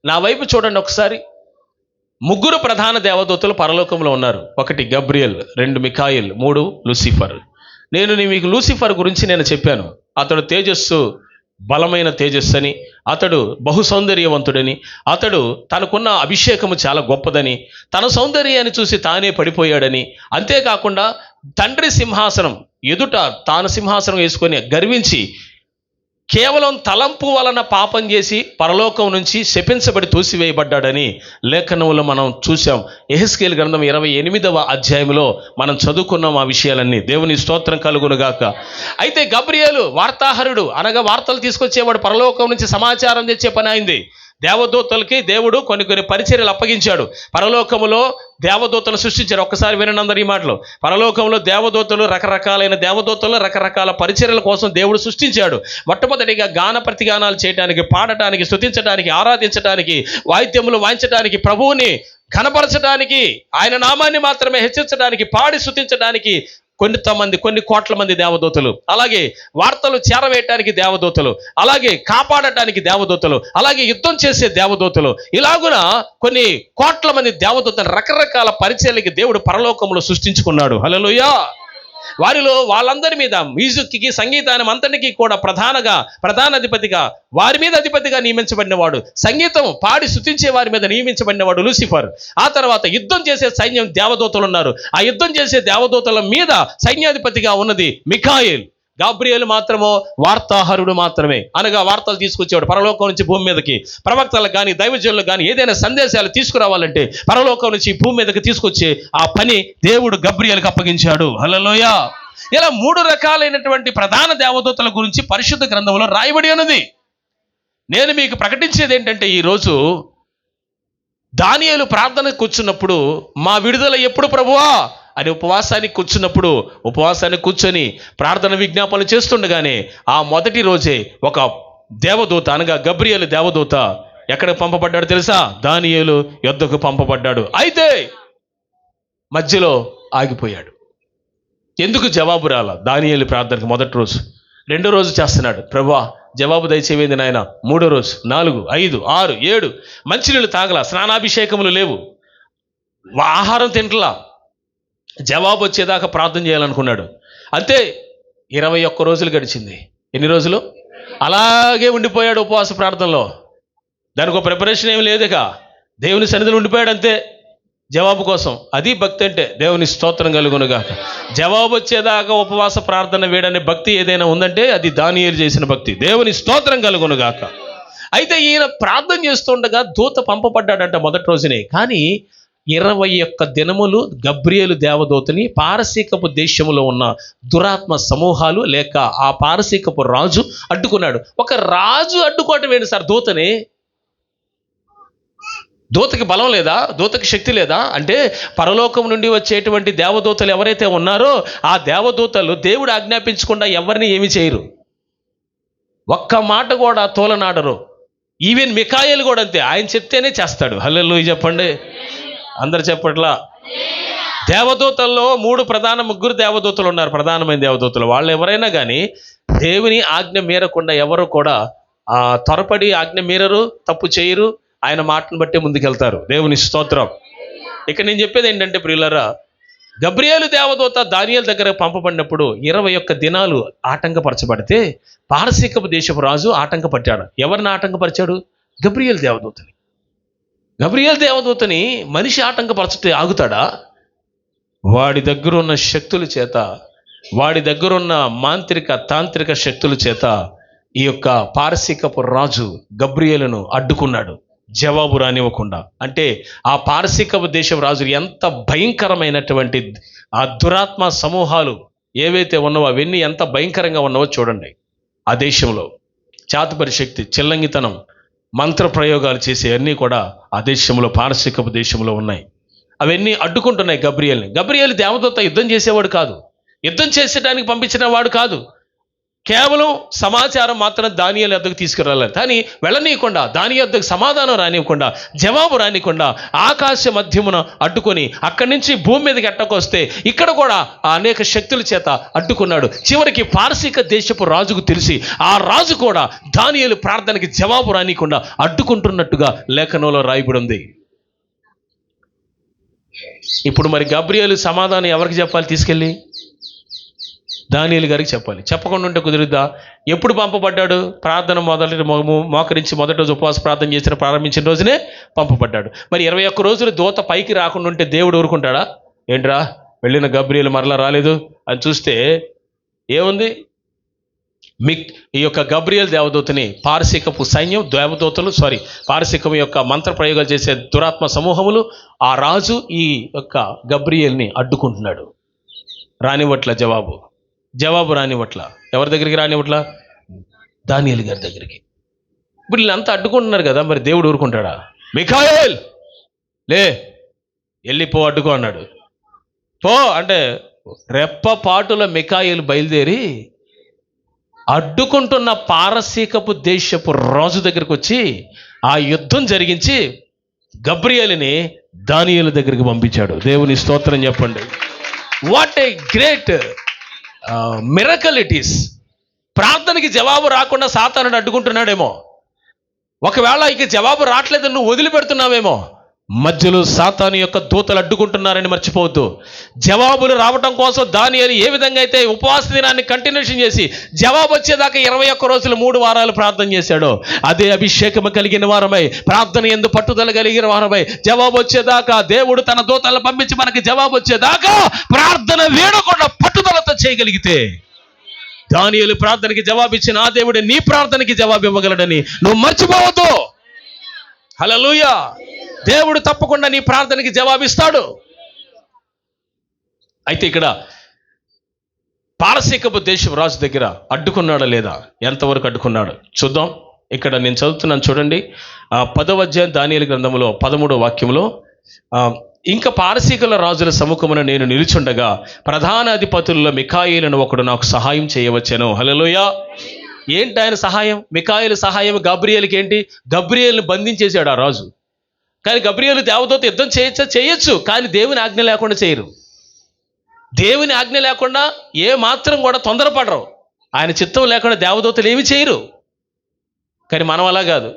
నా వైపు చూడండి ఒకసారి. 3 ప్రధాన దేవదూతలు పరలోకంలో ఉన్నారు. 1 గబ్రియల్, 2 మిఖాయేల్, 3 లూసిఫర్. మీకు లూసిఫర్ గురించి నేను చెప్పాను. అతడు తేజస్సు, బలమైన తేజస్సు అని, అతడు బహు సౌందర్యవంతుడని, అతడు తనకున్న అభిషేకము చాలా గొప్పదని, తన సౌందర్యాన్ని చూసి తానే పడిపోయాడని, అంతేకాకుండా తండ్రి సింహాసనం ఎదుట తాను సింహాసనం వేసుకొని గర్వించి కేవలం తలంపు వలన పాపం చేసి పరలోకం నుంచి శపించబడి తోసివేయబడ్డాడని లేఖనంలో మనం చూసాం. యెహెజ్కేలు గ్రంథం 28వ అధ్యాయంలో మనం చదువుకున్నాం ఆ విషయాలన్నీ. దేవుని స్తోత్రం కలుగునుగాక. అయితే గబ్రియేలు వార్తాహరుడు, అనగా వార్తలు తీసుకొచ్చేవాడు, పరలోకం నుంచి సమాచారం తెచ్చే పని అయింది. దేవదూతలకి దేవుడు కొన్ని పరిచర్యలు అప్పగించాడు. పరలోకములో దేవదూతలు సృష్టించారు. ఒక్కసారి వినండి ఈ మాటలు. పరలోకంలో దేవదూతలు, రకరకాలైన దేవదూతలు రకరకాల పరిచర్యల కోసం దేవుడు సృష్టించాడు. మొట్టమొదటిగా గాన ప్రతిగానాలు చేయడానికి, పాడటానికి, స్తుతించడానికి, ఆరాధించడానికి, వాయిద్యములు వాయించడానికి, ప్రభువుని ఘనపరచడానికి, ఆయన నామాన్ని మాత్రమే హెచ్చించడానికి, పాడి స్తుతించడానికి కొన్ని కోట్ల మంది దేవదూతలు, అలాగే వార్తలు చేరవేయటానికి దేవదూతలు, అలాగే కాపాడటానికి దేవదూతలు, అలాగే యుద్ధం చేసే దేవదూతలు, ఇలాగున కొన్ని కోట్ల మంది దేవదూతలు రకరకాల పరిచర్యలకి దేవుడు పరలోకంలో సృష్టించుకున్నాడు. హల్లెలూయా. వారిలో వాళ్ళందరి మీద, మ్యూజిక్కి, సంగీతాన్ని అంతటికీ కూడా ప్రధానాధిపతిగా, వారి మీద అధిపతిగా నియమించబడినవాడు, సంగీతం పాడి స్తుతించే వారి మీద నియమించబడినవాడు లూసిఫర్. ఆ తర్వాత యుద్ధం చేసే సైన్యం దేవదూతలు ఉన్నారు. ఆ యుద్ధం చేసే దేవదూతల మీద సైన్యాధిపతిగా ఉన్నది మిఖాయేల్. గాబ్రియేలు మాత్రమో వార్తాహరుడు మాత్రమే, అనగా వార్తలు తీసుకొచ్చేవాడు పరలోకం నుంచి భూమి మీదకి. ప్రవక్తలకు కానీ దైవజనులకు కానీ ఏదైనా సందేశాలు తీసుకురావాలంటే పరలోకం నుంచి భూమి మీదకి తీసుకొచ్చే ఆ పని దేవుడు గబ్రియేలుకి అప్పగించాడు. హల్లెలూయా. ఇలా 3 రకాలైనటువంటి ప్రధాన దేవదూతల గురించి పరిశుద్ధ గ్రంథంలో రాయబడి ఉన్నది. నేను మీకు ప్రకటించేది ఏంటంటే, ఈరోజు దానియేలు ప్రార్థనకు కూర్చున్నప్పుడు, మా విడుదల ఎప్పుడు ప్రభువా అని ఉపవాసానికి కూర్చొని ప్రార్థన విజ్ఞాపనలు చేస్తుండగానే ఆ మొదటి రోజే ఒక దేవదూత, అనగా గబ్రియేలు దేవదూత ఎక్కడికి పంపబడ్డాడు తెలుసా? దానియేలు యొద్దకు పంపబడ్డాడు. అయితే మధ్యలో ఆగిపోయాడు. ఎందుకు జవాబు రాల? దానియేలు ప్రార్థనకు మొదటి రోజు. రెండో రోజు చేస్తున్నాడు, ప్రభువా జవాబు దయచేవేంది నాయన. 3వ రోజు, 4, 5, 6, 7 మంచినీళ్ళు తాగల, స్నానాభిషేకములు లేవు, ఆహారం తింటలా, జవాబు వచ్చేదాకా ప్రార్థన చేయాలనుకున్నాడు. అంతే 21 రోజులు గడిచింది. ఎన్ని రోజులు? అలాగే ఉండిపోయాడు ఉపవాస ప్రార్థనలో. దానికి ఒక ప్రిపరేషన్ ఏమి లేదుగా, దేవుని సన్నిధిలో ఉండిపోయాడు అంతే జవాబు కోసం. అది భక్తి అంటే. దేవుని స్తోత్రం కలుగునుగాక. జవాబు వచ్చేదాకా ఉపవాస ప్రార్థన వేడనే భక్తి ఏదైనా ఉందంటే అది దానియేలు చేసిన భక్తి. దేవుని స్తోత్రం కలుగునుగాక. అయితే ఈయన ప్రార్థన చేస్తుండగా దూత పంపబడ్డాడంట మొదటి రోజునే. కానీ 21 దినములు గబ్రియేలు దేవదూతని పారసీకపు దేశంలో ఉన్న దురాత్మ సమూహాలు లేక ఆ పారసీకపు రాజు అడ్డుకున్నాడు. ఒక రాజు అడ్డుకోవటం ఏంటి సార్? దూతని, దూతకి బలం లేదా? దూతకి శక్తి లేదా? అంటే పరలోకం నుండి వచ్చేటువంటి దేవదూతలు ఎవరైతే ఉన్నారో ఆ దేవదూతలు దేవుడు ఆజ్ఞాపించకుండా ఎవరిని ఏమి చేయరు, ఒక్క మాట కూడా తోలనాడరు. ఈవెన్ మికాయేలు కూడా అంతే, ఆయన చెప్తేనే చేస్తాడు. హల్లెలూయా చెప్పండి, అందరు చెప్పట్లా. దేవదూతల్లో 3 దేవదూతలు ఉన్నారు, ప్రధానమైన దేవదూతలు. వాళ్ళు ఎవరైనా కానీ దేవుని ఆజ్ఞ మీరకుండా ఎవరు కూడా త్వరపడి ఆజ్ఞ మీరరు, తప్పు చేయరు, ఆయన మాటను బట్టే ముందుకెళ్తారు. దేవుని స్తోత్రం. ఇక నేను చెప్పేది ఏంటంటే ప్రియులారా, గబ్రియేలు దేవదూత దానియేలు దగ్గర పంపబడినప్పుడు 21 దినాలు ఆటంకపరచబడితే పారసీకపు దేశపు రాజు ఆటంకపట్టాడు. ఎవరిని ఆటంకపరిచాడు? గబ్రియేలు దేవదూతని. గబ్రియేలు దేవదూతని మనిషి ఆటంకపరచటే ఆగుతాడా? వాడి దగ్గరున్న శక్తుల చేత, వాడి దగ్గరున్న తాంత్రిక శక్తుల చేత ఈ యొక్క పారసీకపు రాజు గబ్రియేలును అడ్డుకున్నాడు, జవాబు రానివ్వకుండా. అంటే ఆ పారసీకపు దేశపు రాజు ఎంత భయంకరమైనటువంటి ఆ దురాత్మ సమూహాలు ఏవైతే ఉన్నావో అవన్నీ ఎంత భయంకరంగా ఉన్నావో చూడండి. ఆ దేశంలో చాతుపరి శక్తి, చిల్లంగితనం, మంత్ర ప్రయోగాలు చేసే అన్నీ కూడా ఆ దేశంలో, పారసీకపు దేశంలో ఉన్నాయి. అవన్నీ అడ్డుకుంటున్నాయి గబ్రియేలుని. గబ్రియేలు దేవదూత యుద్ధం చేసేవాడు కాదు, యుద్ధం చేసేటానికి పంపించిన వాడు కాదు. కేవలం సమాచారం మాత్రం దానియేలు యొద్దకు తీసుకురాలి. కానీ వెళ్ళనీయకుండా, దాని యొద్దకు సమాధానం రానివ్వకుండా, జవాబు రానివ్వకుండా ఆకాశ మధ్యమున అడ్డుకొని అక్కడి నుంచి భూమి మీదకి ఎట్టకొస్తే ఇక్కడ కూడా అనేక శక్తుల చేత అడ్డుకున్నాడు. చివరికి పారసీక దేశపు రాజుకు తెలిసి ఆ రాజు కూడా దానియేలు ప్రార్థనకి జవాబు రానివ్వకుండా అడ్డుకుంటున్నట్టుగా లేఖనంలో రాయబడి ఉంది. ఇప్పుడు మరి గబ్రియేలు సమాధానం ఎవరికి చెప్పాలి? తీసుకెళ్ళి దానియేలు గారికి చెప్పాలి. చెప్పకుండా ఉంటే కుదురుద్దా? ఎప్పుడు పంపబడ్డాడు? ప్రార్థన మోకరించి మొదటి రోజు ఉపవాస ప్రార్థన ప్రారంభించిన రోజునే పంపబడ్డాడు. మరి 21 రోజులు దూత పైకి రాకుండా ఉంటే దేవుడు ఊరుకుంటాడా? ఏంట్రా వెళ్ళిన గబ్రియేలు మరలా రాలేదు అని చూస్తే ఏముంది? ఈ యొక్క గబ్రియేలు దేవదూతని పారసీకపు సైన్యం, పారసీకం యొక్క మంత్ర ప్రయోగాలు చేసే దురాత్మ సమూహములు, ఆ రాజు ఈ యొక్క గబ్రియేలుని అడ్డుకుంటున్నాడు. రానివ్వట్ల జవాబు రానివ్వట్ల. ఎవరి దగ్గరికి రానివ్వట్ల? దానియేలు గారి దగ్గరికి. ఇప్పుడు వీళ్ళంతా అడ్డుకుంటున్నారు కదా, మరి దేవుడు ఊరుకుంటాడా? మిఖాయేల్ లే, వెళ్ళిపో, అడ్డుకో అన్నాడు. పో అంటే రెప్పపాటులో మిఖాయేలు బయలుదేరి అడ్డుకుంటున్న పారసీకపు దేశపు రాజు దగ్గరికి వచ్చి ఆ యుద్ధం జరిగించి గబ్రియేలుని దానియేలు దగ్గరికి పంపించాడు. దేవుని స్తోత్రం చెప్పండి. What a great miracle it is. ప్రార్థనకి జవాబు రాకుండా సాతానుడు అడ్డుకుంటున్నాడేమో. ఒకవేళ ఇక జవాబు రావట్లేదు నువ్వు వదిలిపెడుతున్నావేమో. మధ్యలో సాతాను యొక్క దూతలు అడ్డుకుంటున్నారని మర్చిపోవద్దు. జవాబులు రావటం కోసం దానియేలు ఏ విధంగా అయితే ఉపవాస దినాన్ని కంటిన్యూషన్ చేసి జవాబు వచ్చేదాకా 21 రోజులు 3 వారాలు ప్రార్థన చేశాడో, అదే అభిషేకము కలిగిన వారమై, ప్రార్థన యందు పట్టుదల కలిగిన వారమై, జవాబు వచ్చేదాకా దేవుడు తన దూతలను పంపించి మనకి జవాబు వచ్చేదాకా ప్రార్థన వేడకుండా పట్టుదలతో చేయగలిగితే దానియేలు ప్రార్థనకి జవాబిచ్చిన ఆ దేవుడే నీ ప్రార్థనకి జవాబు ఇవ్వగలడని నువ్వు మర్చిపోవద్దు. హల్లెలూయా. దేవుడు తప్పకుండా నీ ప్రార్థనకి జవాబిస్తాడు. అయితే ఇక్కడ పారసీకపు దేశపు రాజు దగ్గర అడ్డుకున్నాడా లేదా, ఎంతవరకు అడ్డుకున్నాడు చూద్దాం. ఇక్కడ నేను చదువుతున్నాను చూడండి. 10వ అధ్యాయం దానియేలు గ్రంథంలో 13వ వాక్యంలో, ఇంకా పారసీకుల రాజుల సముఖమున నేను నిలుచుండగా ప్రధాన అధిపతుల్లో మిఖాయేలును ఒకడు నాకు సహాయం చేయవచ్చెను. హల్లెలూయా. ఏంటి ఆయన సహాయం? మిఖాయేలు సహాయం గబ్రియేలుకి ఏంటి? గబ్రియేలుని బంధించేశాడు ఆ రాజు. కానీ గబ్రియేలు దేవదూత యుద్ధం చేయొచ్చు, కానీ దేవుని ఆజ్ఞ లేకుండా చేయరు. దేవుని ఆజ్ఞ లేకుండా ఏ మాత్రం కూడా తొందరపడరు. ఆయన చిత్తం లేకుండా దేవదూతలు ఏమి చేయరు. కానీ మనం అలా కాదు.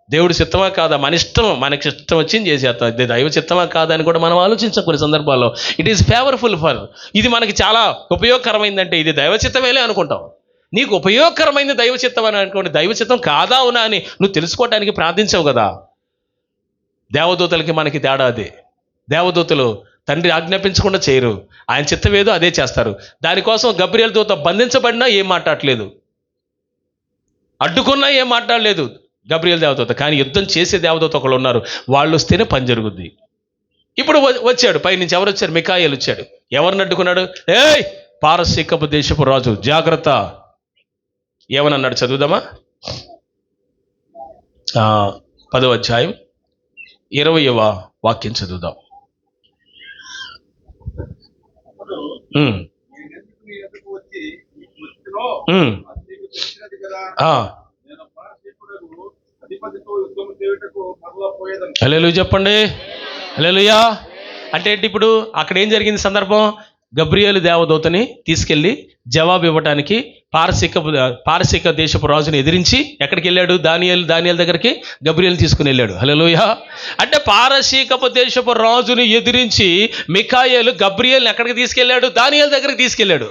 దేవుడు చిత్తమా కాదా, మన ఇష్టం, మనకి ఇష్టం వచ్చింది చేసేస్తాం. ఇది దైవ చిత్తమా కాదా అని కూడా మనం ఆలోచించాం కొన్ని సందర్భాల్లో. ఇట్ ఈస్ ఫేవర్ఫుల్ ఫర్, ఇది మనకి చాలా ఉపయోగకరమైందంటే ఇది దైవ చిత్తమేలే అనుకుంటాం. నీకు ఉపయోగకరమైంది దైవ చిత్తం అని అనుకోండి, దైవ చిత్తం కాదా అవునా అని నువ్వు తెలుసుకోవడానికి ప్రార్థించవు కదా. దేవదూతలకి మనకి తేడా అదే. దేవదూతలు తండ్రి ఆజ్ఞాపించకుండా చేయరు, ఆయన చిత్తం ఏదో అదే చేస్తారు. దానికోసం గబ్రియేలు దూత బంధించబడినా ఏం మాట్లాడలేదు, అడ్డుకున్నా ఏం మాట్లాడలేదు గబ్రియేలు దేవదూత. కానీ యుద్ధం చేసే దేవదూత ఒకళ్ళు ఉన్నారు, వాళ్ళు వస్తేనే పని జరుగుద్ది. ఇప్పుడు వచ్చాడు పైనుంచి. ఎవరు వచ్చారు? మిఖాయేలు వచ్చాడు. ఎవరిని అడ్డుకున్నాడు? ఏయ్ పారసీకపు దేశపు రాజు జాగ్రత్త. ఏమనన్నాడు చదువుదామా. 10వ అధ్యాయం 20వ వాక్యం చదువుదాం. హల్లెలూయా చెప్పండి. హల్లెలూయా. అంటే ఏంటి? ఇప్పుడు అక్కడ ఏం జరిగింది సందర్భం? గబ్రియేలు దేవదూతని తీసుకెళ్ళి జవాబు ఇవ్వడానికి పారసీక దేశపు రాజుని ఎదిరించి ఎక్కడికి వెళ్ళాడు? దానియేలు దగ్గరికి గబ్రియేలు తీసుకుని వెళ్ళాడు. హల్లెలూయా. అంటే పారసీకపు దేశపు రాజుని ఎదిరించి మిఖాయేలు గబ్రియేలుని ఎక్కడికి తీసుకెళ్ళాడు? దానియేలు దగ్గరికి తీసుకెళ్ళాడు.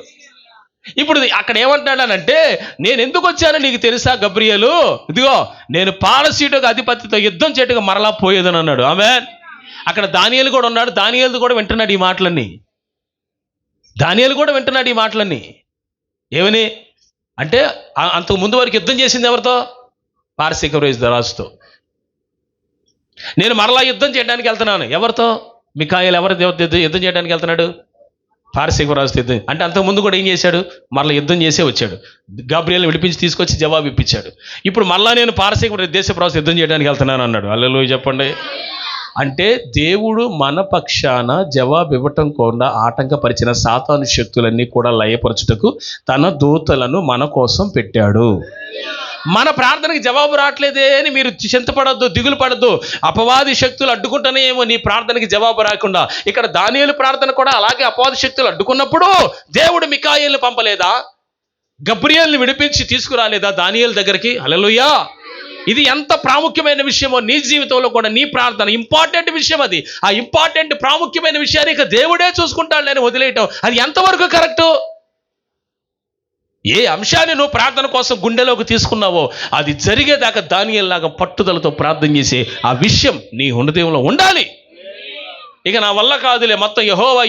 ఇప్పుడు అక్కడ ఏమంటాడానంటే, నేను ఎందుకు వచ్చానో నీకు తెలుసా గబ్రియేలు? ఇదిగో నేను పారసీక అధిపతితో యుద్ధం చేయటగా మరలా పోయేదని అన్నాడు. ఆమేన్. అక్కడ దానియేలు కూడా ఉన్నాడు. దానియేలు కూడా వింటున్నాడు ఈ మాటలన్నీ. ఏమని అంటే, అంతకు ముందు వరకు యుద్ధం చేసింది ఎవరితో? పారసీక రాజుతో. నేను మరలా యుద్ధం చేయడానికి వెళ్తున్నాను. ఎవరితో? మిఖాయేలు. ఎవరు యుద్ధం చేయడానికి వెళ్తున్నాడు? పారసీక రాజుతో యుద్ధం. అంటే అంతకు ముందు కూడా ఏం చేశాడు? మరలా యుద్ధం చేసే వచ్చాడు. గబ్రియేలుని విడిపించి తీసుకొచ్చి జవాబు ఇప్పించాడు. ఇప్పుడు మరలా నేను పారసీక దేశపు రాజు యుద్ధం చేయడానికి వెళ్తున్నాను అన్నాడు. హల్లెలూయా చెప్పండి. అంటే దేవుడు మన పక్షాన జవాబు ఇవ్వటం కూడా ఆటంకపరిచిన సాతాను శక్తులన్నీ కూడా లయపరచుటకు తన దూతలను మన కోసం పెట్టాడు. మన ప్రార్థనకి జవాబు రావట్లేదే అని మీరు చింతపడద్దు, దిగులు పడద్దు. అపవాది శక్తులు అడ్డుకుంటేనే ఏమో నీ ప్రార్థనకి జవాబు రాకుండా. ఇక్కడ దానియేలు ప్రార్థన కూడా అలాగే అపవాది శక్తులు అడ్డుకున్నప్పుడు దేవుడు మిఖాయేలుని పంపలేదా? గబ్రియేలుని విడిపించి తీసుకురాలేదా దానియేలు దగ్గరికి? హల్లెలూయా. ఇది ఎంత ప్రాముఖ్యమైన విషయమో నీ జీవితంలో కూడా నీ ప్రార్థన ఇంపార్టెంట్ విషయం. అది ఆ ఇంపార్టెంట్ ప్రాముఖ్యమైన విషయాన్ని ఇక దేవుడే చూసుకుంటాడు అని వదిలేయటం అది ఎంతవరకు కరెక్టు? ఏ అంశాన్ని నువ్వు ప్రార్థన కోసం గుండెలోకి తీసుకున్నావో అది జరిగేదాకా దానియేలులాగా పట్టుదలతో ప్రార్థన చేసే ఆ విషయం నీ హృదయంలో ఉండాలి. ఇక నా వల్ల కాదులే, మొత్తం యెహోవా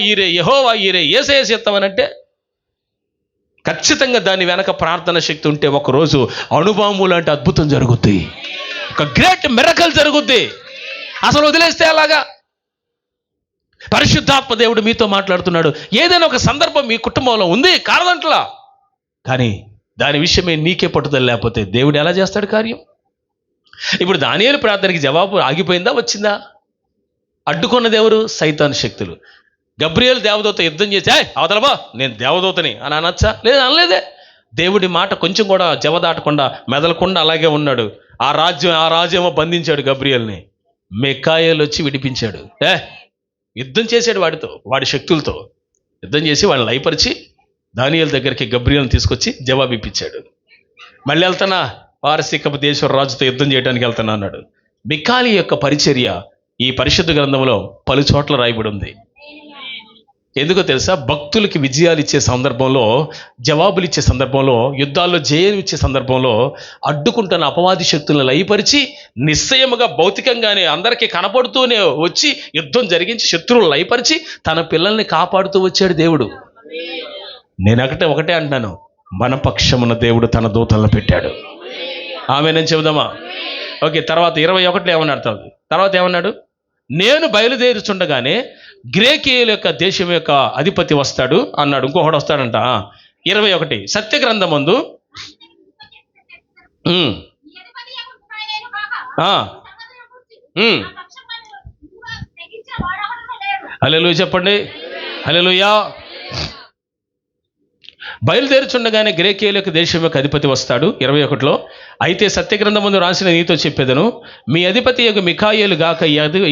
ఈరే యేసయ్య చిత్తమనంటే ఖచ్చితంగా దాని వెనక ప్రార్థన శక్తి ఉంటే ఒకరోజు అణుబాంబు లాంటి అద్భుతం జరుగుద్ది, ఒక గ్రేట్ మిరకల్ జరుగుద్ది. అసలు వదిలేస్తే అలాగా? పరిశుద్ధాత్మ దేవుడు మీతో మాట్లాడుతున్నాడు. ఏదైనా ఒక సందర్భం మీ కుటుంబంలో ఉంది కాదంట్లా, కానీ దాని విషయమే నీకే పట్టుదల లేకపోతే దేవుడు ఎలా చేస్తాడు కార్యం? ఇప్పుడు దానియేలు ప్రార్థనకి జవాబు ఆగిపోయిందా, వచ్చిందా? అడ్డుకున్నది ఎవరు? సైతాను శక్తులు. గబ్రియేలు దేవదూత యుద్ధం చేసి అవతలబా నేను దేవదూతని అని అనొచ్చా? లేదు, అనలేదే. దేవుడి మాట కొంచెం కూడా జవదాటకుండా మెదలకుండా అలాగే ఉన్నాడు. ఆ రాజ్యం బంధించాడు గబ్రియేలుని. మిఖాయేలు వచ్చి విడిపించాడు. యుద్ధం చేశాడు వాడితో, వాడి శక్తులతో యుద్ధం చేసి వాళ్ళని లయపరిచి దానియేలు దగ్గరికి గబ్రియేలుని తీసుకొచ్చి జవాబు ఇప్పించాడు. మళ్ళీ వెళ్తానా పారసీకపు దేశ రాజుతో యుద్ధం చేయడానికి వెళ్తానా అన్నాడు. మిఖాయేలు యొక్క పరిచర్య ఈ పరిశుద్ధ గ్రంథంలో పలు చోట్ల రాయబడి ఉంది. ఎందుకో తెలుసా? భక్తులకి విజయాలు ఇచ్చే సందర్భంలో, జవాబులు ఇచ్చే సందర్భంలో, యుద్ధాల్లో జయం ఇచ్చే సందర్భంలో అడ్డుకుంటున్న అపవాది శక్తులను లయపరిచి నిశ్చయముగా భౌతికంగానే అందరికీ కనపడుతూనే వచ్చి యుద్ధం జరిగించి శత్రువులు లయపరిచి తన పిల్లల్ని కాపాడుతూ వచ్చాడు దేవుడు. నేను ఒకటే అంటున్నాను, మన పక్షమున దేవుడు తన దూతలను పెట్టాడు. ఆమేనని చెబుదామా? ఓకే, తర్వాత 21 ఏమన్నాడు? తర్వాత ఏమన్నాడు? నేను బయలుదేరుచుండగానే గ్రేకీయుల యొక్క దేశం యొక్క అధిపతి వస్తాడు అన్నాడు. ఇంకొకడు వస్తాడంట. 21 సత్యగ్రంథమందు హల్లెలూయా చెప్పండి. హల్లెలూయా. బయలుదేరుచుండగానే గ్రేకీయుల యొక్క దేశం యొక్క అధిపతి వస్తాడు. 21 అయితే సత్యగ్రంథమందు రాసిన నీతో చెప్పేదను, మీ అధిపతి యొక్క మిఖాయేలు గాక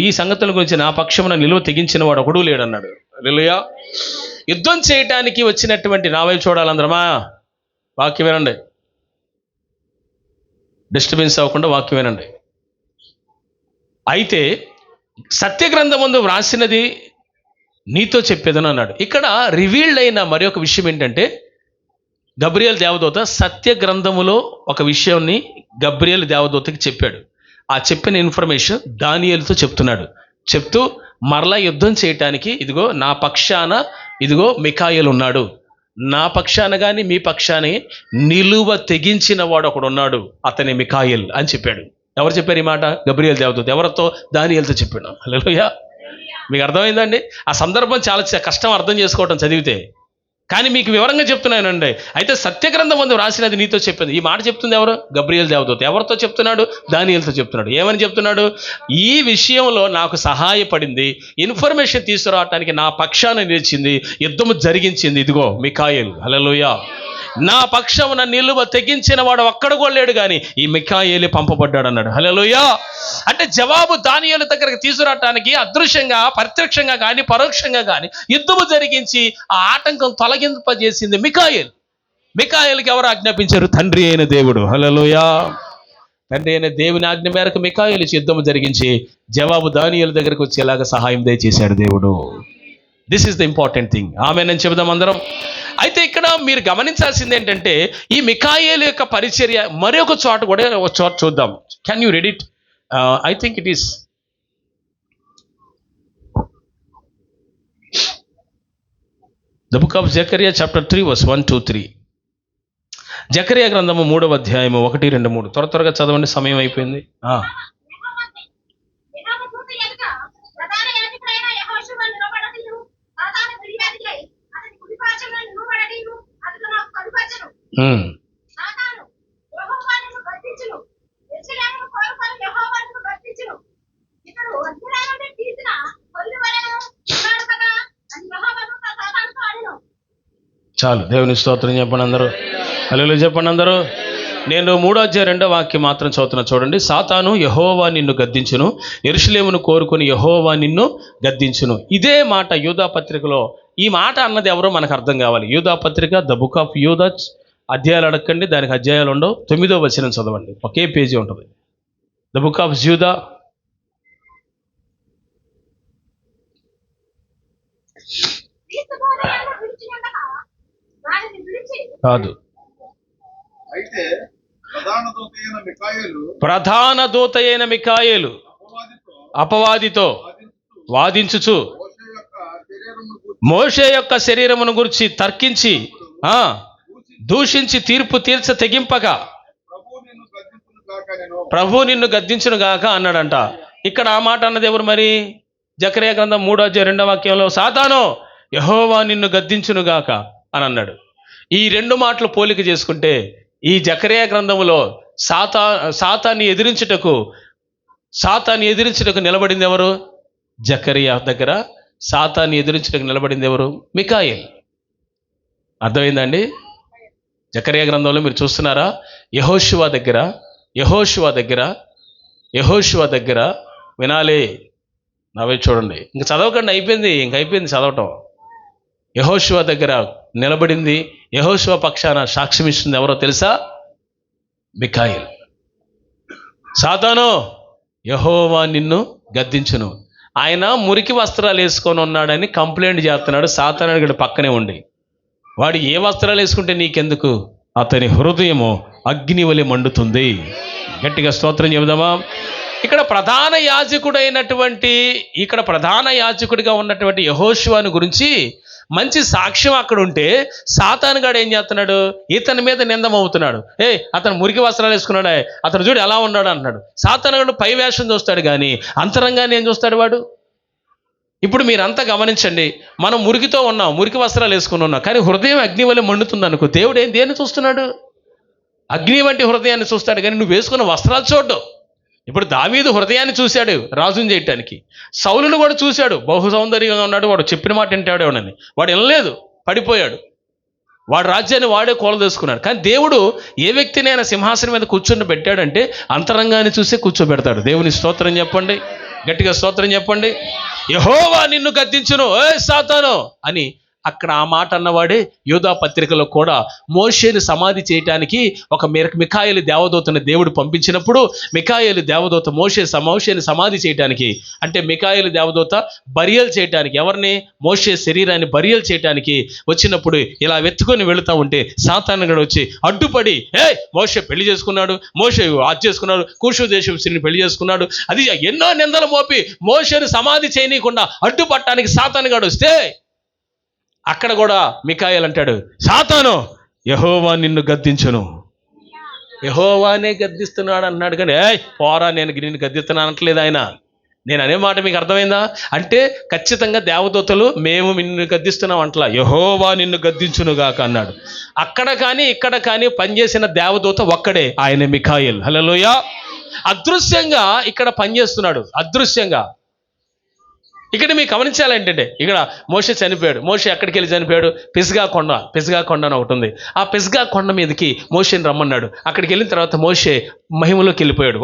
ఈ సంగతుల గురించి నా పక్షమున నిలువ తెగించిన వాడు ఒకడు లేడన్నాడు. హల్లెలూయా. యుద్ధం చేయటానికి వచ్చినటువంటి నా వైపు చూడాలందరమా. వాక్యం వినండి, డిస్టర్బెన్స్ అవ్వకుండా వాక్యం వినండి. అయితే సత్యగ్రంథమందు వ్రాసినది నీతో చెప్పేదను అన్నాడు. ఇక్కడ రివీల్డ్ అయిన మరి ఒక విషయం ఏంటంటే, గబ్రియల్ దేవదూత సత్య గ్రంథములో ఒక విషయాన్ని గబ్రియల్ దేవదూతకి చెప్పాడు. ఆ చెప్పిన ఇన్ఫర్మేషన్ దానియేలుతో చెప్తున్నాడు. చెప్తూ మరలా యుద్ధం చేయటానికి ఇదిగో నా పక్షాన ఇదిగో మిఖాయేలు ఉన్నాడు, నా పక్షాన కానీ మీ పక్షాన్ని నిలువ తెగించిన వాడు ఒకడు ఉన్నాడు, అతని మిఖాయేల్ అని చెప్పాడు. ఎవరు చెప్పారు ఈ మాట? గబ్రియల్ దేవదూత. ఎవరితో? దానియేలుతో చెప్పాడు. హల్లెలూయా. మీకు అర్థమైందండి? ఆ సందర్భం చాలా కష్టం అర్థం చేసుకోవటం చదివితే, కానీ మీకు వివరంగా చెప్తున్నానండి. అయితే సత్యగ్రంథమందు రాసినది నీతో చెప్పింది. ఈ మాట చెప్తుంది ఎవరు? గబ్రియల్ దేవదూత. ఎవరితో చెప్తున్నాడు? దానియేలుతో చెప్తున్నాడు. ఏమని చెప్తున్నాడు? ఈ విషయంలో నాకు సహాయపడింది, ఇన్ఫర్మేషన్ తీసుకురావటానికి నా పక్షాన నిలిచింది, యుద్ధము జరిగించింది ఇదిగో మిఖాయేలు. హల్లెలూయా. నా పక్షమున నిలువ తెగించిన వాడు ఒక్కడు కూడా లేడు, కానీ ఈ మిఖాయేలే పంపబడ్డాడు అన్నాడు. హల్లెలూయా. అంటే జవాబు దానియేలు దగ్గరికి తీసుకురావటానికి అదృశ్యంగా, ప్రత్యక్షంగా కానీ పరోక్షంగా కానీ యుద్ధము జరిగించి ఆ ఆటంకం తొలగింపజేసింది మిఖాయేలు. మిఖాయేలుకి ఎవరు ఆజ్ఞాపించారు? తండ్రి అయిన దేవుడు. హల్లెలూయా. తండ్రి అయిన దేవుని ఆజ్ఞ మేరకు మిఖాయేలు యుద్ధము జరిగించి జవాబు దానియేలు దగ్గరికి వచ్చేలాగా సహాయం దయచేశాడు దేవుడు. This is the important thing. ఆమేనని చెబుదాం అందరం. అయితే ఇక్కడ మీరు గమనించాల్సింది ఏంటంటే, ఈ మిఖాయేలు యొక్క పరిచర్య మరొక చోట కూడా ఒక చోట చూద్దాం. Can you read it? I think it is the book of Zechariah chapter 3 verse 1 to 3. Zechariah గ్రంథము 3వ అధ్యాయము 1, 2, 3. త్వరగా చదవండి, సమయం అయిపోయింది. చాలు, దేవుని స్తోత్రం చెప్పండి అందరూ. హల్లెలూయా చెప్పండి అందరూ. నేను 3వ అధ్యాయం 2వ వాక్యం మాత్రం చదువుతున్నా చూడండి. సాతాను యెహోవా నిన్ను గద్దించును, యెరూషలేమును కోరుకుని యెహోవా నిన్ను గద్దించును. ఇదే మాట యూదా పత్రికలో. ఈ మాట అన్నది ఎవరో మనకు అర్థం కావాలి. యూదా పత్రిక, ద బుక్ ఆఫ్ యూదా. అధ్యాయాలు అడగండి, దానికి అధ్యాయాలు ఉండవు. 9వ వచనం చదవండి, ఒకే పేజీ ఉంటుంది. ద బుక్ ఆఫ్ యూదా, కాదు, ప్రధాన దూత అయిన మిఖాయేలు అపవాదితో వాదించుచు మోషే యొక్క శరీరమును గురించి తర్కించి దూషించి తీర్పు తీర్చ తెగింపగా ప్రభు నిన్ను గద్దించును గాక అన్నాడంట. ఇక్కడ ఆ మాట అన్నది ఎవరు మరి? జకరియా గ్రంథం 3వ అధ్యాయం 2వ వాక్యంలో సాతాను యెహోవా నిన్ను గద్దించును గాక అని అన్నాడు. ఈ రెండు మాటలు పోలిక చేసుకుంటే ఈ జకరియా గ్రంథములో సాతాన్ని ఎదిరించుటకు నిలబడింది ఎవరు? జకరియా దగ్గర సాతాన్ని ఎదిరించుటకు నిలబడింది ఎవరు? మిఖాయేల్. అర్థమైందండి? జకరియా గ్రంథంలో మీరు చూస్తున్నారా? యెహోషువ దగ్గర వినాలి. నవ్వే చూడండి, ఇంక చదవకండి, అయిపోయింది చదవటం. యెహోషువ దగ్గర నిలబడింది, యెహోషువ పక్షాన సాక్ష్యం ఇస్తుంది ఎవరో తెలుసా? మిఖాయేల్. సాతాను యెహోవా నిన్ను గద్దించును. ఆయన మురికి వస్త్రాలు వేసుకొని ఉన్నాడని కంప్లైంట్ చేస్తున్నాడు. సాతాను ఇక్కడ పక్కనే ఉండి, వాడు ఏ వస్త్రాలు వేసుకుంటే నీకెందుకు? అతని హృదయము అగ్ని వలె మండుతుంది. గట్టిగా స్తోత్రం చెబుదామా? ఇక్కడ ప్రధాన యాజకుడిగా ఉన్నటువంటి యెహోషువను గురించి మంచి సాక్ష్యం అక్కడ ఉంటే సాతానుగాడు ఏం చేస్తున్నాడు? ఇతని మీద నిందమవుతున్నాడు. అతను మురికి వస్త్రాలు వేసుకున్నాడే, అతను చూడు ఎలా ఉన్నాడు అంటున్నాడు. సాతానుగాడు పై వేషం చూస్తాడు కానీ అంతరంగాన్ని ఏం చూస్తాడు వాడు? ఇప్పుడు మీరంతా గమనించండి, మనం మురికితో ఉన్నాం, మురికి వస్త్రాలు వేసుకుని ఉన్నాం, కానీ హృదయం అగ్ని వల్ల మండుతుంది అనుకో. దేవుడు దేన్ని చూస్తున్నాడు? అగ్ని వంటి హృదయాన్ని చూస్తాడు కానీ నువ్వు వేసుకున్న వస్త్రాలు చూడ్డు. ఇప్పుడు దావీదు హృదయాన్ని చూశాడు రాజుని చేయటానికి. సౌలును కూడా చూశాడు, బహు సౌందర్యంగా ఉన్నాడు, వాడు చెప్పిన మాట వింటాడేమోనని. వాడు వినలేదు, పడిపోయాడు. వాడు రాజ్యాన్ని వాడే కూలదోసుకున్నాడు. కానీ దేవుడు ఏ వ్యక్తిని ఆయన సింహాసనం మీద కూర్చొని పెట్టాడంటే అంతరంగాన్ని చూసే కూర్చోబెడతాడు. దేవుని స్తోత్రం చెప్పండి, గట్టిగా స్తోత్రం చెప్పండి. యెహోవా నిన్ను గద్దించును, ఏ సాతాను అని అక్కడ ఆ మాట అన్నవాడే యోధా పత్రికలో కూడా మోషేని సమాధి చేయటానికి ఒక మిఖాయేలు దేవదూతని దేవుడు పంపించినప్పుడు మిఖాయేలు దేవదూత మోషేని సమాధి చేయటానికి, అంటే మిఖాయేలు దేవదూత బరియల్ చేయటానికి, ఎవరిని? మోషే శరీరాన్ని బరియల్ చేయటానికి వచ్చినప్పుడు ఇలా వెతుకొని వెళుతూ ఉంటే సాతానుగాడు వచ్చి అడ్డుపడి, మోషే పెళ్లి చేసుకున్నాడు, మోషే అది చేసుకున్నాడు, కూషు దేశం స్త్రీని పెళ్లి చేసుకున్నాడు, అది ఎన్నో నిందలు మోపి మోషేని సమాధి చేయనీయకుండా అడ్డుపట్టడానికి సాతానుగాడు వస్తే అక్కడ కూడా మిఖాయేలు అంటాడు, సాతాను, యెహోవా నిన్ను గద్దించును. యెహోవానే గద్దిస్తున్నాడు అన్నాడు కానీ పోరా నేను నిన్ను గద్దిస్తున్నాను అనట్లేదు ఆయన. నేను అనే మాట మీకు అర్థమైందా? అంటే ఖచ్చితంగా దేవదూతలు మేము నిన్ను గద్దిస్తున్నాం అంటలా, యెహోవా నిన్ను గద్దించునుగాక అన్నాడు. అక్కడ కానీ ఇక్కడ కానీ పనిచేసిన దేవదూత ఒక్కడే, ఆయన మిఖాయేల్. హల్లెలూయా. అదృశ్యంగా ఇక్కడ పనిచేస్తున్నాడు, అదృశ్యంగా. ఇక్కడ మీకు గమనించాలంటే ఇక్కడ మోషే చనిపోయాడు. మోషే ఎక్కడికి వెళ్ళి చనిపోయాడు? పిస్గా కొండ అని ఒకటి ఉంది. ఆ పిస్గా కొండ మీదకి మోషేని రమ్మన్నాడు. అక్కడికి వెళ్ళిన తర్వాత మోషే మహిమలోకి వెళ్ళిపోయాడు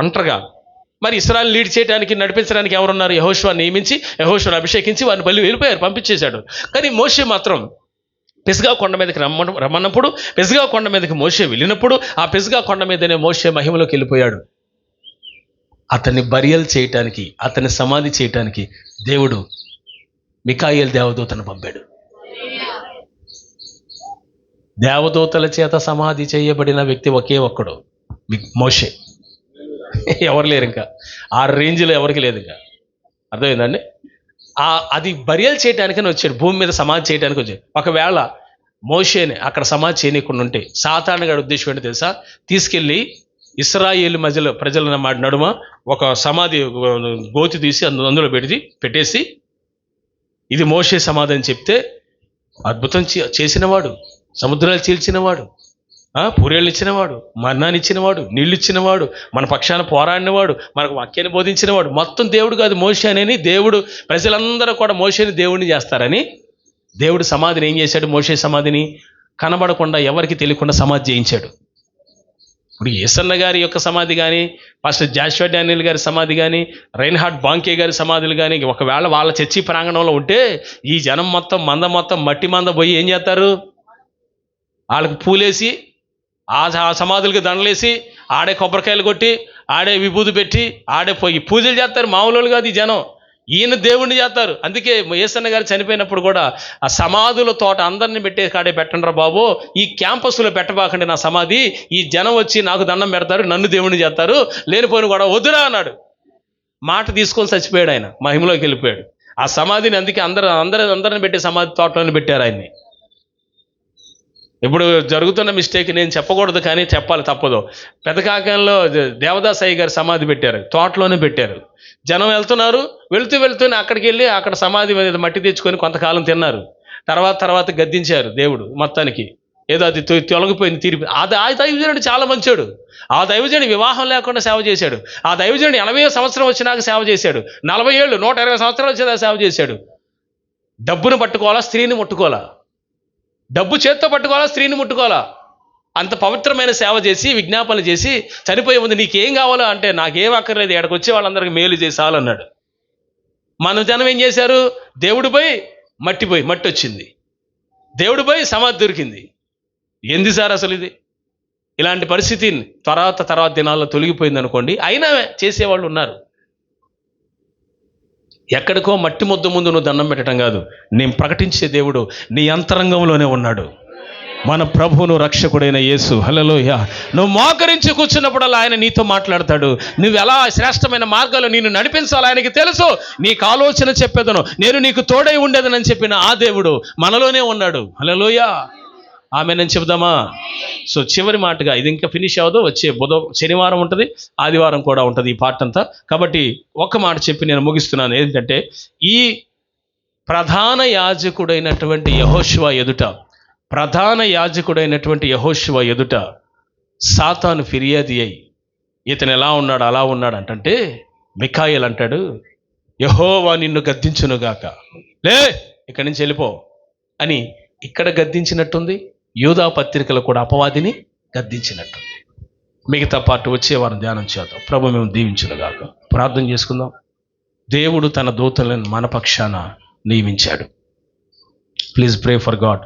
ఒంటరిగా. మరి ఇశ్రాయేలు లీడ్ చేయడానికి నడిపించడానికి ఎవరున్నారు? యెహోషువను నియమించి యెహోషువను అభిషేకించి వారిని వెళ్ళిపోయారు, పంపించేశాడు. కానీ మోషే మాత్రం పిస్గా కొండ మీదకి రమ్మన్నప్పుడు పిస్గా కొండ మీదకి మోషే వెళ్ళినప్పుడు ఆ పిస్గా కొండ మీదనే మోషే మహిమలోకి వెళ్ళిపోయాడు. అతన్ని బరియల్ చేయటానికి, అతన్ని సమాధి చేయటానికి దేవుడు మిఖాయేలు దేవదూతను పంపాడు. దేవదూతల చేత సమాధి చేయబడిన వ్యక్తి ఒకే ఒక్కడు, మోషే. ఎవరు లేరు, ఇంకా ఆ రేంజ్లో ఎవరికి లేదు. ఇంకా అర్థమైందండి? అది బరియల్ చేయటానికని వచ్చాడు, భూమి మీద సమాధి చేయడానికి వచ్చాడు. ఒకవేళ మోషేని అక్కడ సమాధి చేయనీయకుండా ఉంటే సాతానుగాడి ఉద్దేశం ఏంటో తెలుసా? తీసుకెళ్ళి ఇశ్రాయేలు ప్రజల నడుమ ఒక సమాధి గోతి తీసి అందులో పెట్టేసి ఇది మోషే సమాధి అని చెప్తే, అద్భుతం చేసినవాడు, సముద్రాలు చీల్చినవాడు, పూరేళ్ళు ఇచ్చినవాడు, మన్నాన్ని ఇచ్చినవాడు, నీళ్ళు ఇచ్చినవాడు, మన పక్షాన పోరాడినవాడు, మనకు వాక్యాన్ని బోధించినవాడు, మొత్తం దేవుడు కాదు మోషే అని. దేవుడు ప్రజలందరూ కూడా మోషేని దేవుడిని చేస్తారని దేవుడు సమాధిని ఏం చేశాడు? మోషే సమాధిని కనబడకుండా ఎవరికి తెలియకుండా సమాధి చేయించాడు. ఇప్పుడు యేసన్న గారి యొక్క సమాధి కానీ, పాస్టర్ జాషువా డానియల్ గారి సమాధి కానీ, రైన్హార్డ్ బాంకే గారి సమాధులు కానీ ఒకవేళ వాళ్ళ చర్చి ప్రాంగణంలో ఉంటే ఈ జనం మొత్తం మట్టి మంద పోయి ఏం చేస్తారు? వాళ్ళకి పూలేసి ఆ సమాధులకి దండలేసి ఆడే కొబ్బరికాయలు కొట్టి ఆడే విభూతి పెట్టి ఆడే పోయి పూజలు చేస్తారు. మామూలు కాదు ఈ జనం, ఈయన దేవుణ్ణి చేస్తారు. అందుకే యేసన్న గారు చనిపోయినప్పుడు కూడా ఆ సమాధుల తోట అందరిని పెట్టే కాడే పెట్టండి రా బాబు, ఈ క్యాంపస్లో పెట్టబాకండి నా సమాధి, ఈ జనం వచ్చి నాకు దండం పెడతారు, నన్ను దేవుణ్ణి చేస్తారు, లేనిపోయిన కూడా వద్దురా అన్నాడు. మాట తీసుకొని చచ్చిపోయాడు ఆయన, మహిమలోకి వెళ్ళిపోయాడు. ఆ సమాధిని అందుకే అందరిని పెట్టే సమాధి తోటలోనే పెట్టారు ఆయన్ని. ఇప్పుడు జరుగుతున్న మిస్టేక్ నేను చెప్పకూడదు కానీ చెప్పాలి, తప్పదు. పెదకాకంలో దేవదాసయ్య గారి సమాధి పెట్టారు, తోటలోనే పెట్టారు. జనం వెళ్తూనే అక్కడికి వెళ్ళి అక్కడ సమాధి మీద మట్టి తెచ్చుకొని కొంతకాలం తిన్నారు. తర్వాత గద్దించారు దేవుడు మొత్తానికి. ఏదో అది తొలగిపోయింది, తీరిపోయింది. ఆ దైవజనుడు చాలా మంచోడు. ఆ దైవజనుడు వివాహం లేకుండా సేవ చేశాడు. ఆ దైవజనుడు 80 సంవత్సరం వచ్చినాక సేవ చేశాడు. 40 ఏళ్ళు 120 సంవత్సరాలు వచ్చేదాకా సేవ చేశాడు. డబ్బును పట్టుకోవాలా, స్త్రీని ముట్టుకోవాలా? డబ్బు చేత్తో పట్టుకోవాలా, స్త్రీని ముట్టుకోవాలా? అంత పవిత్రమైన సేవ చేసి విజ్ఞాపనలు చేసి చనిపోయే ముందు నీకేం కావాలో అంటే నాకేం అక్కర్లేదు, ఎక్కడికి వచ్చే వాళ్ళందరికీ మేలు చేసాలన్నాడు. మన జనం ఏం చేశారు? దేవుడిపై మట్టి వచ్చింది, దేవుడిపై సమాధి దొరికింది. ఏంది సార్ అసలు ఇది? ఇలాంటి పరిస్థితి తర్వాత దినాల్లో తొలగిపోయింది అనుకోండి. అయినా చేసేవాళ్ళు ఉన్నారు. ఎక్కడికో మట్టి ముద్ద ముందు నువ్వు దండం పెట్టడం కాదు, నేను ప్రకటించే దేవుడు నీ అంతరంగంలోనే ఉన్నాడు. మన ప్రభువును రక్షకుడైన యేసు. హల్లెలూయా. నువ్వు మోకరించి కూర్చున్నప్పుడల్లా ఆయన నీతో మాట్లాడతాడు. నువ్వు ఎలా శ్రేష్టమైన మార్గాలు నిన్ను నడిపించాలో ఆయనకి తెలుసు. నీకు ఆలోచన చెప్పేదను, నేను నీకు తోడై ఉండేదనని చెప్పిన ఆ దేవుడు మనలోనే ఉన్నాడు. హల్లెలూయా. ఆమేన్ చెబుదామా? సో చివరి మాటగా, ఇది ఇంకా ఫినిష్ అవ్వదు, వచ్చే శనివారం ఉంటుంది, ఆదివారం కూడా ఉంటుంది ఈ పార్ట్ అంతా. కాబట్టి ఒక్క మాట చెప్పి నేను ముగిస్తున్నాను. ఏంటంటే, ఈ ప్రధాన యాజకుడైనటువంటి యెహోషువ ఎదుట సాతాను ఫిర్యాది అయి, ఇతను ఎలా ఉన్నాడు అలా ఉన్నాడు అంటే, మిఖాయేల్ అంటాడు, యెహోవా నిన్ను గద్దించునుగాక, లే ఇక్కడి నుంచి వెళ్ళిపో అని ఇక్కడ గద్దించినట్టుంది. యూదా పత్రికలు కూడా అపవాదిని గద్దించినట్టు. మిగతా పార్ట్ వచ్చే వారం ధ్యానం చేద్దాం. ప్రభు మేము దీవించునుగాక. ప్రార్థన చేసుకుందాం. దేవుడు తన దూతలను మన పక్షాన నియమించాడు. Please pray for God.